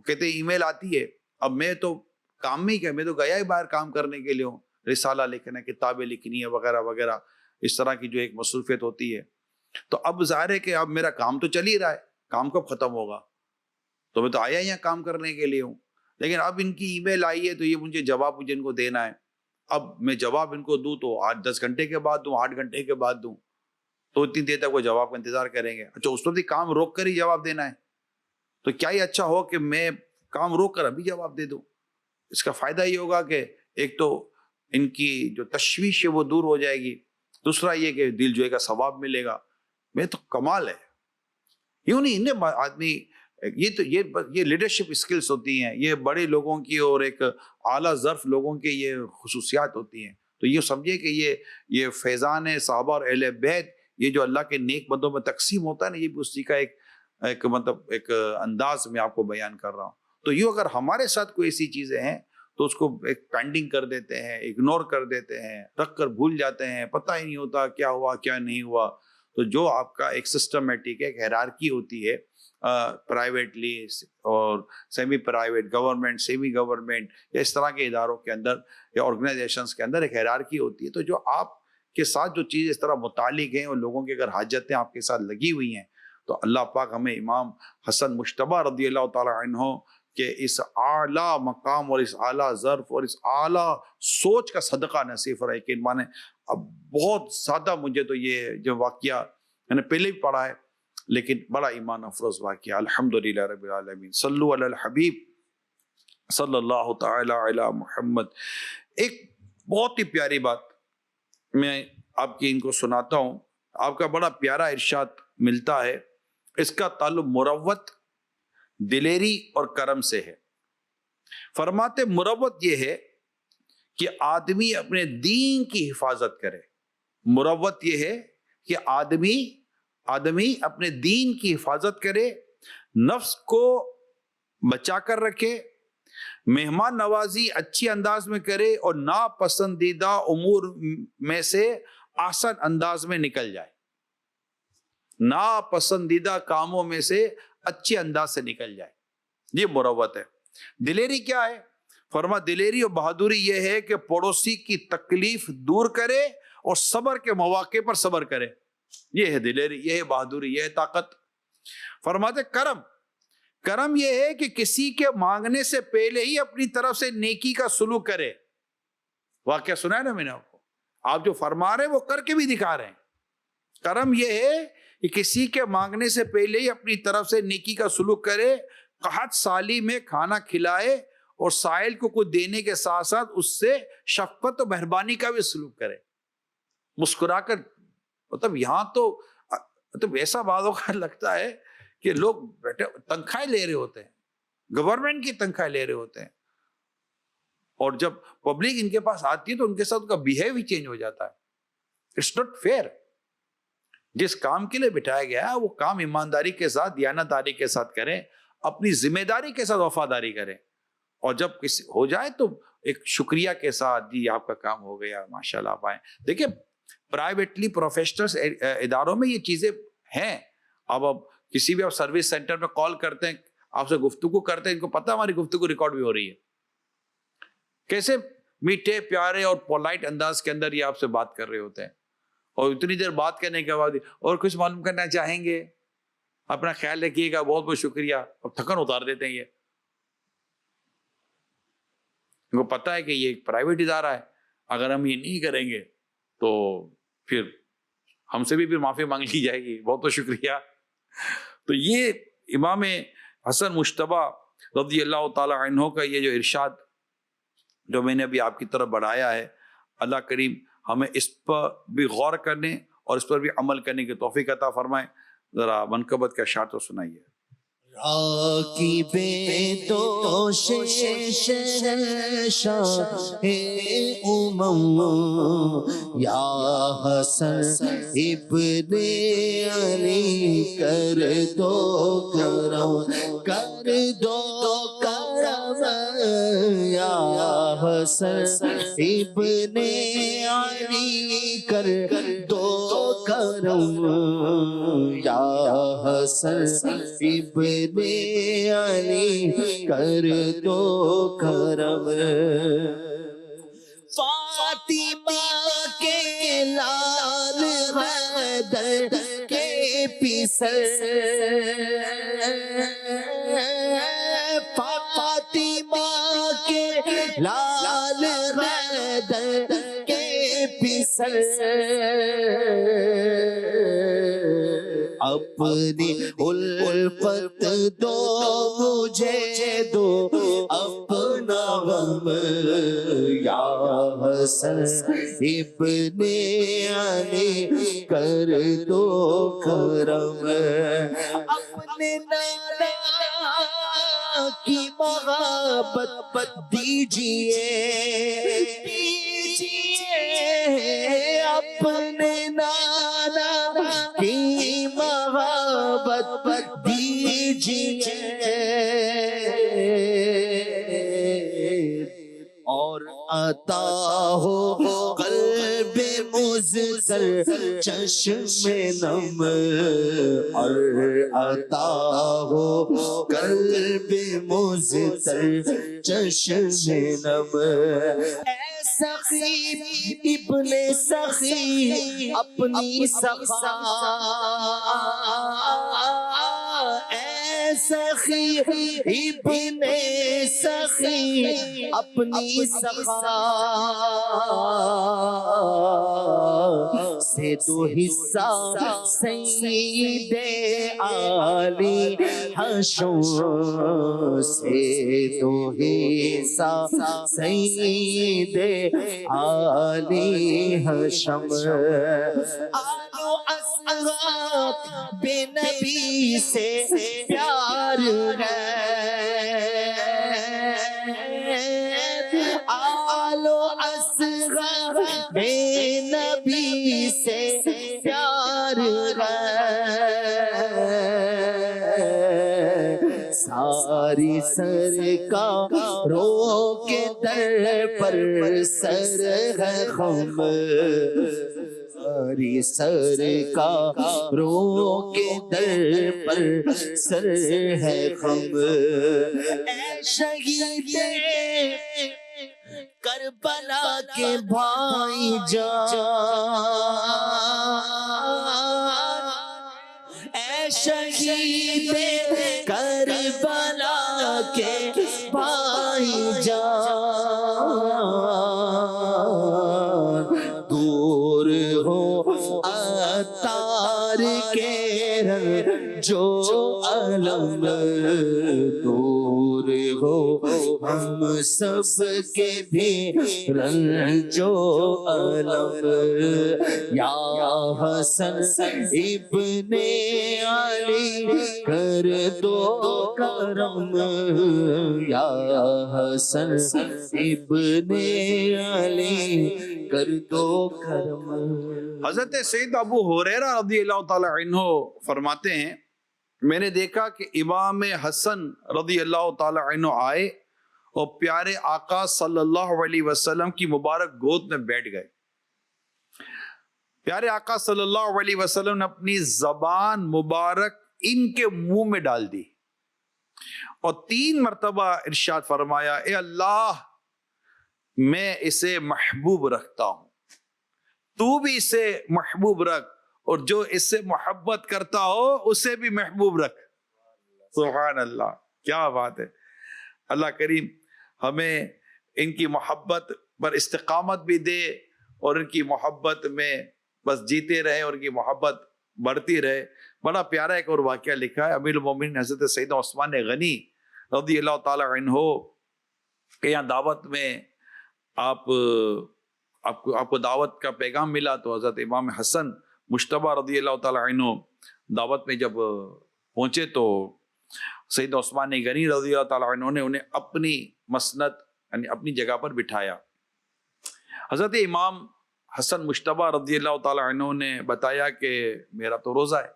کہتے ای میل آتی ہے. اب میں تو کام میں ہی, میں تو گیا ہی باہر کام کرنے کے لیے ہوں, رسالہ لکھنا, کتابیں لکھنی ہے وغیرہ وغیرہ, اس طرح کی جو ایک مصروفیت ہوتی ہے. تو اب ظاہر ہے کہ اب میرا کام تو چل ہی رہا ہے, کام کب ختم ہوگا, تو میں تو آیا ہی کام کرنے کے لیے ہوں. لیکن اب ان کی ای میل آئی ہے تو یہ مجھے جواب ان کو دینا ہے. اب میں جواب ان کو دوں تو 8-10 گھنٹے کے بعد دوں, 8 گھنٹے کے بعد دوں, تو اتنی دیر تک وہ جواب کا انتظار کریں گے. اچھا اس وقت کام روک کر ہی جواب دینا ہے, تو کیا ہی اچھا ہو کہ میں کام روک کر ابھی جواب دے دوں. اس کا فائدہ یہ ہوگا کہ ایک تو ان کی جو تشویش ہے وہ دور ہو جائے گی, دوسرا یہ کہ دل جو ہے کا ثواب ملے گا. میں تو کمال ہے, یوں نہیں آدمی, یہ لیڈرشپ اسکلز ہوتی ہیں, یہ بڑے لوگوں کی اور ایک اعلیٰ ظرف لوگوں کی یہ خصوصیات ہوتی ہیں. تو یہ سمجھے کہ یہ فیضان صحابہ اور اہل بیت, یہ جو اللہ کے نیک بندوں میں تقسیم ہوتا ہے نا, یہ بھی اسی کا ایک مطلب ایک انداز میں آپ کو بیان کر رہا ہوں. تو یہ اگر ہمارے ساتھ کوئی ایسی چیزیں ہیں تو اس کو ایک پینڈنگ کر دیتے ہیں, اگنور کر دیتے ہیں, رکھ کر بھول جاتے ہیں, پتہ ہی نہیں ہوتا کیا ہوا کیا نہیں ہوا. تو جو آپ کا ایک سسٹمیٹک ایک ہیرارکی ہوتی ہے, پرائیویٹلی اور semi private, government, semi government, یا اس طرح کے اداروں کے اندر یا آرگنائزیشنز کے اندر ایک ہیرارکی ہوتی ہے. تو جو آپ کے ساتھ جو چیز اس طرح متعلق ہیں اور لوگوں کی اگر حاجتیں آپ کے ساتھ لگی ہوئی ہیں, تو اللہ پاک ہمیں امام حسن مجتبیٰ رضی اللہ تعالی عنہ کہ اس اعلیٰ مقام اور اس اعلیٰ ظرف اور اس اعلیٰ سوچ کا صدقہ نصیب فرمائے. کہ مانے اب بہت زیادہ مجھے تو یہ جو واقعہ میں نے پہلے بھی پڑھا ہے, لیکن بڑا ایمان افروز واقعہ. الحمدللہ رب العالمین, صلو علی الحبیب صلی اللہ تعالی علی محمد. ایک بہت ہی پیاری بات میں آپ کی ان کو سناتا ہوں. آپ کا بڑا پیارا ارشاد ملتا ہے, اس کا تعلق مروت, دلیری اور کرم سے ہے. فرماتے مروت یہ ہے کہ آدمی اپنے دین کی حفاظت کرے. مروت یہ ہے کہ آدمی اپنے دین کی حفاظت کرے, نفس کو بچا کر رکھے, مہمان نوازی اچھی انداز میں کرے, اور ناپسندیدہ امور میں سے آسان انداز میں نکل جائے. ناپسندیدہ کاموں میں سے اچھے انداز سے نکل جائے، یہ مروت ہے۔ دلیری کیا ہے؟ فرما دلیری اور بہادری یہ ہے کہ پڑوسی کی تکلیف دور کرے اور صبر کے مواقع پر صبر کرے، یہ ہے دلیری، یہ ہے بہادری، یہ ہے طاقت۔ فرماتے کرم، کرم یہ ہے کہ کسی کے مانگنے سے پہلے ہی اپنی طرف سے نیکی کا سلوک کرے۔ واقعہ سنا ہے نا میں نے آپ کو، آپ جو فرما رہے ہیں وہ کر کے بھی دکھا رہے ہیں۔ کرم یہ ہے کہ کسی کے مانگنے سے پہلے ہی اپنی طرف سے نیکی کا سلوک کرے، قحط سالی میں کھانا کھلائے اور سائل کو کچھ دینے کے ساتھ ساتھ اس سے شفقت و مہربانی کا بھی سلوک کرے، مسکرا کر۔ مطلب یہاں تو مطلب ایسا باتوں کا لگتا ہے کہ لوگ بیٹھے تنخواہیں لے رہے ہوتے ہیں، گورنمنٹ کی تنخواہیں لے رہے ہوتے ہیں، اور جب پبلک ان کے پاس آتی ہے تو ان کے ساتھ ان کا بیہیو ہی چینج ہو جاتا ہے۔ It's not fair. جس کام کے لیے بٹھایا گیا ہے وہ کام ایمانداری کے ساتھ، دیانتداری کے ساتھ کریں، اپنی ذمہ داری کے ساتھ وفاداری کریں، اور جب کسی ہو جائے تو ایک شکریہ کے ساتھ جی آپ کا کام ہو گیا، ماشاءاللہ آپ آئیں۔ دیکھیں پرائیویٹلی پروفیشنل اداروں میں یہ چیزیں ہیں۔ اب کسی بھی آپ سروس سینٹر میں کال کرتے ہیں، آپ سے گفتگو کرتے ہیں، ان کو پتہ ہماری گفتگو ریکارڈ بھی ہو رہی ہے، کیسے میٹھے پیارے اور پولائٹ انداز کے اندر یہ آپ سے بات کر رہے ہوتے ہیں، اور اتنی دیر بات کرنے کے بعد اور کچھ معلوم کرنا چاہیں گے؟ اپنا خیال رکھیے گا، بہت بہت شکریہ، اب تھکن اتار دیتے ہیں۔ یہ ان کو پتہ ہے کہ یہ ایک پرائیویٹ ادارہ ہے، اگر ہم یہ نہیں کریں گے تو پھر ہم سے بھی پھر معافی مانگ لی جائے گی، بہت بہت شکریہ۔ تو یہ امام حسن مجتبیٰ رضی اللہ تعالی عنہ کا یہ جو ارشاد جو میں نے ابھی آپ کی طرف بڑھایا ہے، اللہ کریم ہمیں اس پر بھی غور کرنے اور اس پر بھی عمل کرنے کی توفیق عطا فرمائے۔ ذرا منقبت کا اشعار تو سنائیے۔ راکب دوش شہنشاہ یا حسن ابن علی کر دو کرم، کر دو کرم یا حسن ابن علی کر دو کرم یا حسن ابن علی کر دو کرم۔ فاطمہ کے لال حیدر کے پسر، فاطمہ کے لال حیدر کے پسر، اپنی الفت دو مجھے، دو اپنا غم یا حسن ابن علی کر دو کرم۔ اپنے نانا کی محبت دیجئے، اپنے نانا کی محبت دیجئے، اور عطا ہو قلب مزدر چشم نم، اور عطا ہو قلب مزدر چشم نم۔ سخی ابن سخی اپنی سخا، اے سخی ابن سخی اپنی سخا سے دو حصہ سید علی حشم، سے دو حصہ سید علی حشم۔ آل و اصحاب بے نبی سے پیار ہے، آل و اصحاب بے نبی سے پیار ہے، ساری سرکاروں کے در پر سر ہے خم، ساری سرکاروں کے در پر سر ہے خم، اے شہید کربلا کے بھائی جان، اے شہید کربلا کے بھائی جان، دور ہو عطار کے جو علم، دور ہو ہم سب کے بھی رنجو علم، یا حسن ابن علی کر دو کرم، یا حسن ابن علی کر دو کرم۔ حضرت سید ابو ہریرہ رضی اللہ تعالی عنہ فرماتے ہیں میں نے دیکھا کہ امام حسن رضی اللہ تعالی عنہ آئے اور پیارے آقا صلی اللہ علیہ وسلم کی مبارک گود میں بیٹھ گئے۔ پیارے آقا صلی اللہ علیہ وسلم نے اپنی زبان مبارک ان کے منہ میں ڈال دی اور 3 مرتبہ ارشاد فرمایا، اے اللہ میں اسے محبوب رکھتا ہوں، تو بھی اسے محبوب رکھ، اور جو اس سے محبت کرتا ہو اسے بھی محبوب رکھ۔ سبحان اللہ، کیا بات ہے۔ اللہ کریم ہمیں ان کی محبت پر استقامت بھی دے اور ان کی محبت میں بس جیتے رہے اور ان کی محبت بڑھتی رہے۔ بڑا پیارا ایک اور واقعہ لکھا ہے امیر المومنین حضرت سیدنا عثمان غنی رضی اللہ تعالی عنہ کہ یہاں دعوت میں آپ کو دعوت کا پیغام ملا، تو حضرت امام حسن مجتبیٰ رضی اللہ تعالی عنہ دعوت میں جب پہنچے تو سیدنا عثمان غنی رضی اللہ تعالی عنہ نے انہیں اپنی مسند یعنی اپنی جگہ پر بٹھایا۔ حضرت امام حسن مجتبیٰ رضی اللہ تعالی عنہ نے بتایا کہ میرا تو روزہ ہے،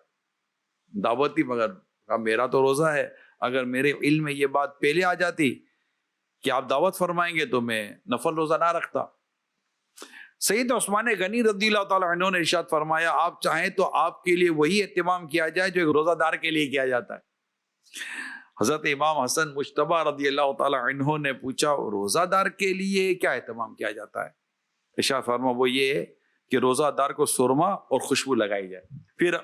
دعوتی مگر میرا تو روزہ ہے، اگر میرے علم میں یہ بات پہلے آ جاتی کہ آپ دعوت فرمائیں گے تو میں نفل روزہ نہ رکھتا۔ سید عثمان غنی رضی اللہ تعالیٰ عنہ نے ارشاد فرمایا، آپ چاہیں تو آپ کے لیے وہی اہتمام کیا جائے جو ایک روزہ دار کے لیے کیا جاتا ہے۔ حضرت امام حسن مجتبیٰ رضی اللہ تعالیٰ عنہ نے پوچھا، روزہ دار کے لیے کیا اہتمام کیا جاتا ہے؟ ارشاد فرمایا وہ یہ ہے کہ روزہ دار کو سرما اور خوشبو لگائی جائے۔ پھر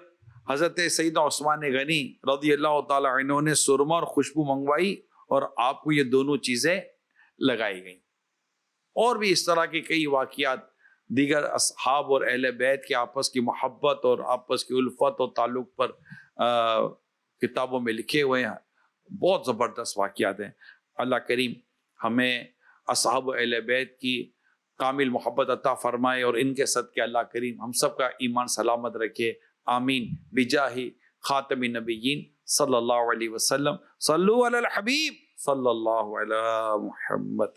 حضرت سیدنا عثمان غنی رضی اللہ تعالیٰ عنہ نے سرما اور خوشبو منگوائی اور آپ کو یہ دونوں چیزیں لگائی گئیں۔ اور بھی اس طرح کے کئی واقعات دیگر اصحاب اور اہل بیت کے آپس کی محبت اور آپس کی الفت اور تعلق پر کتابوں میں لکھے ہوئے ہیں، بہت زبردست واقعات ہیں۔ اللہ کریم ہمیں اصحاب و اہل بیت کی کامل محبت عطا فرمائے اور ان کے صدقے اللہ کریم ہم سب کا ایمان سلامت رکھے، آمین، بجاہ خاتم النبیین صلی اللہ علیہ وسلم۔ صلو علی الحبیب صلی اللہ علی محمد۔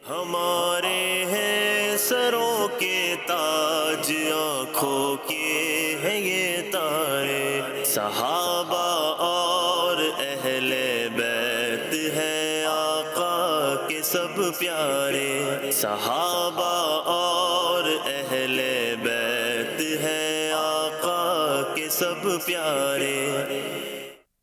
ہمارے ہیں سروں کے تاج، آنکھوں کے ہیں یہ تارے، صحابہ اور اہل بیت ہیں آقا کے سب پیارے، صحابہ اور اہل بیت ہیں آقا کے سب پیارے۔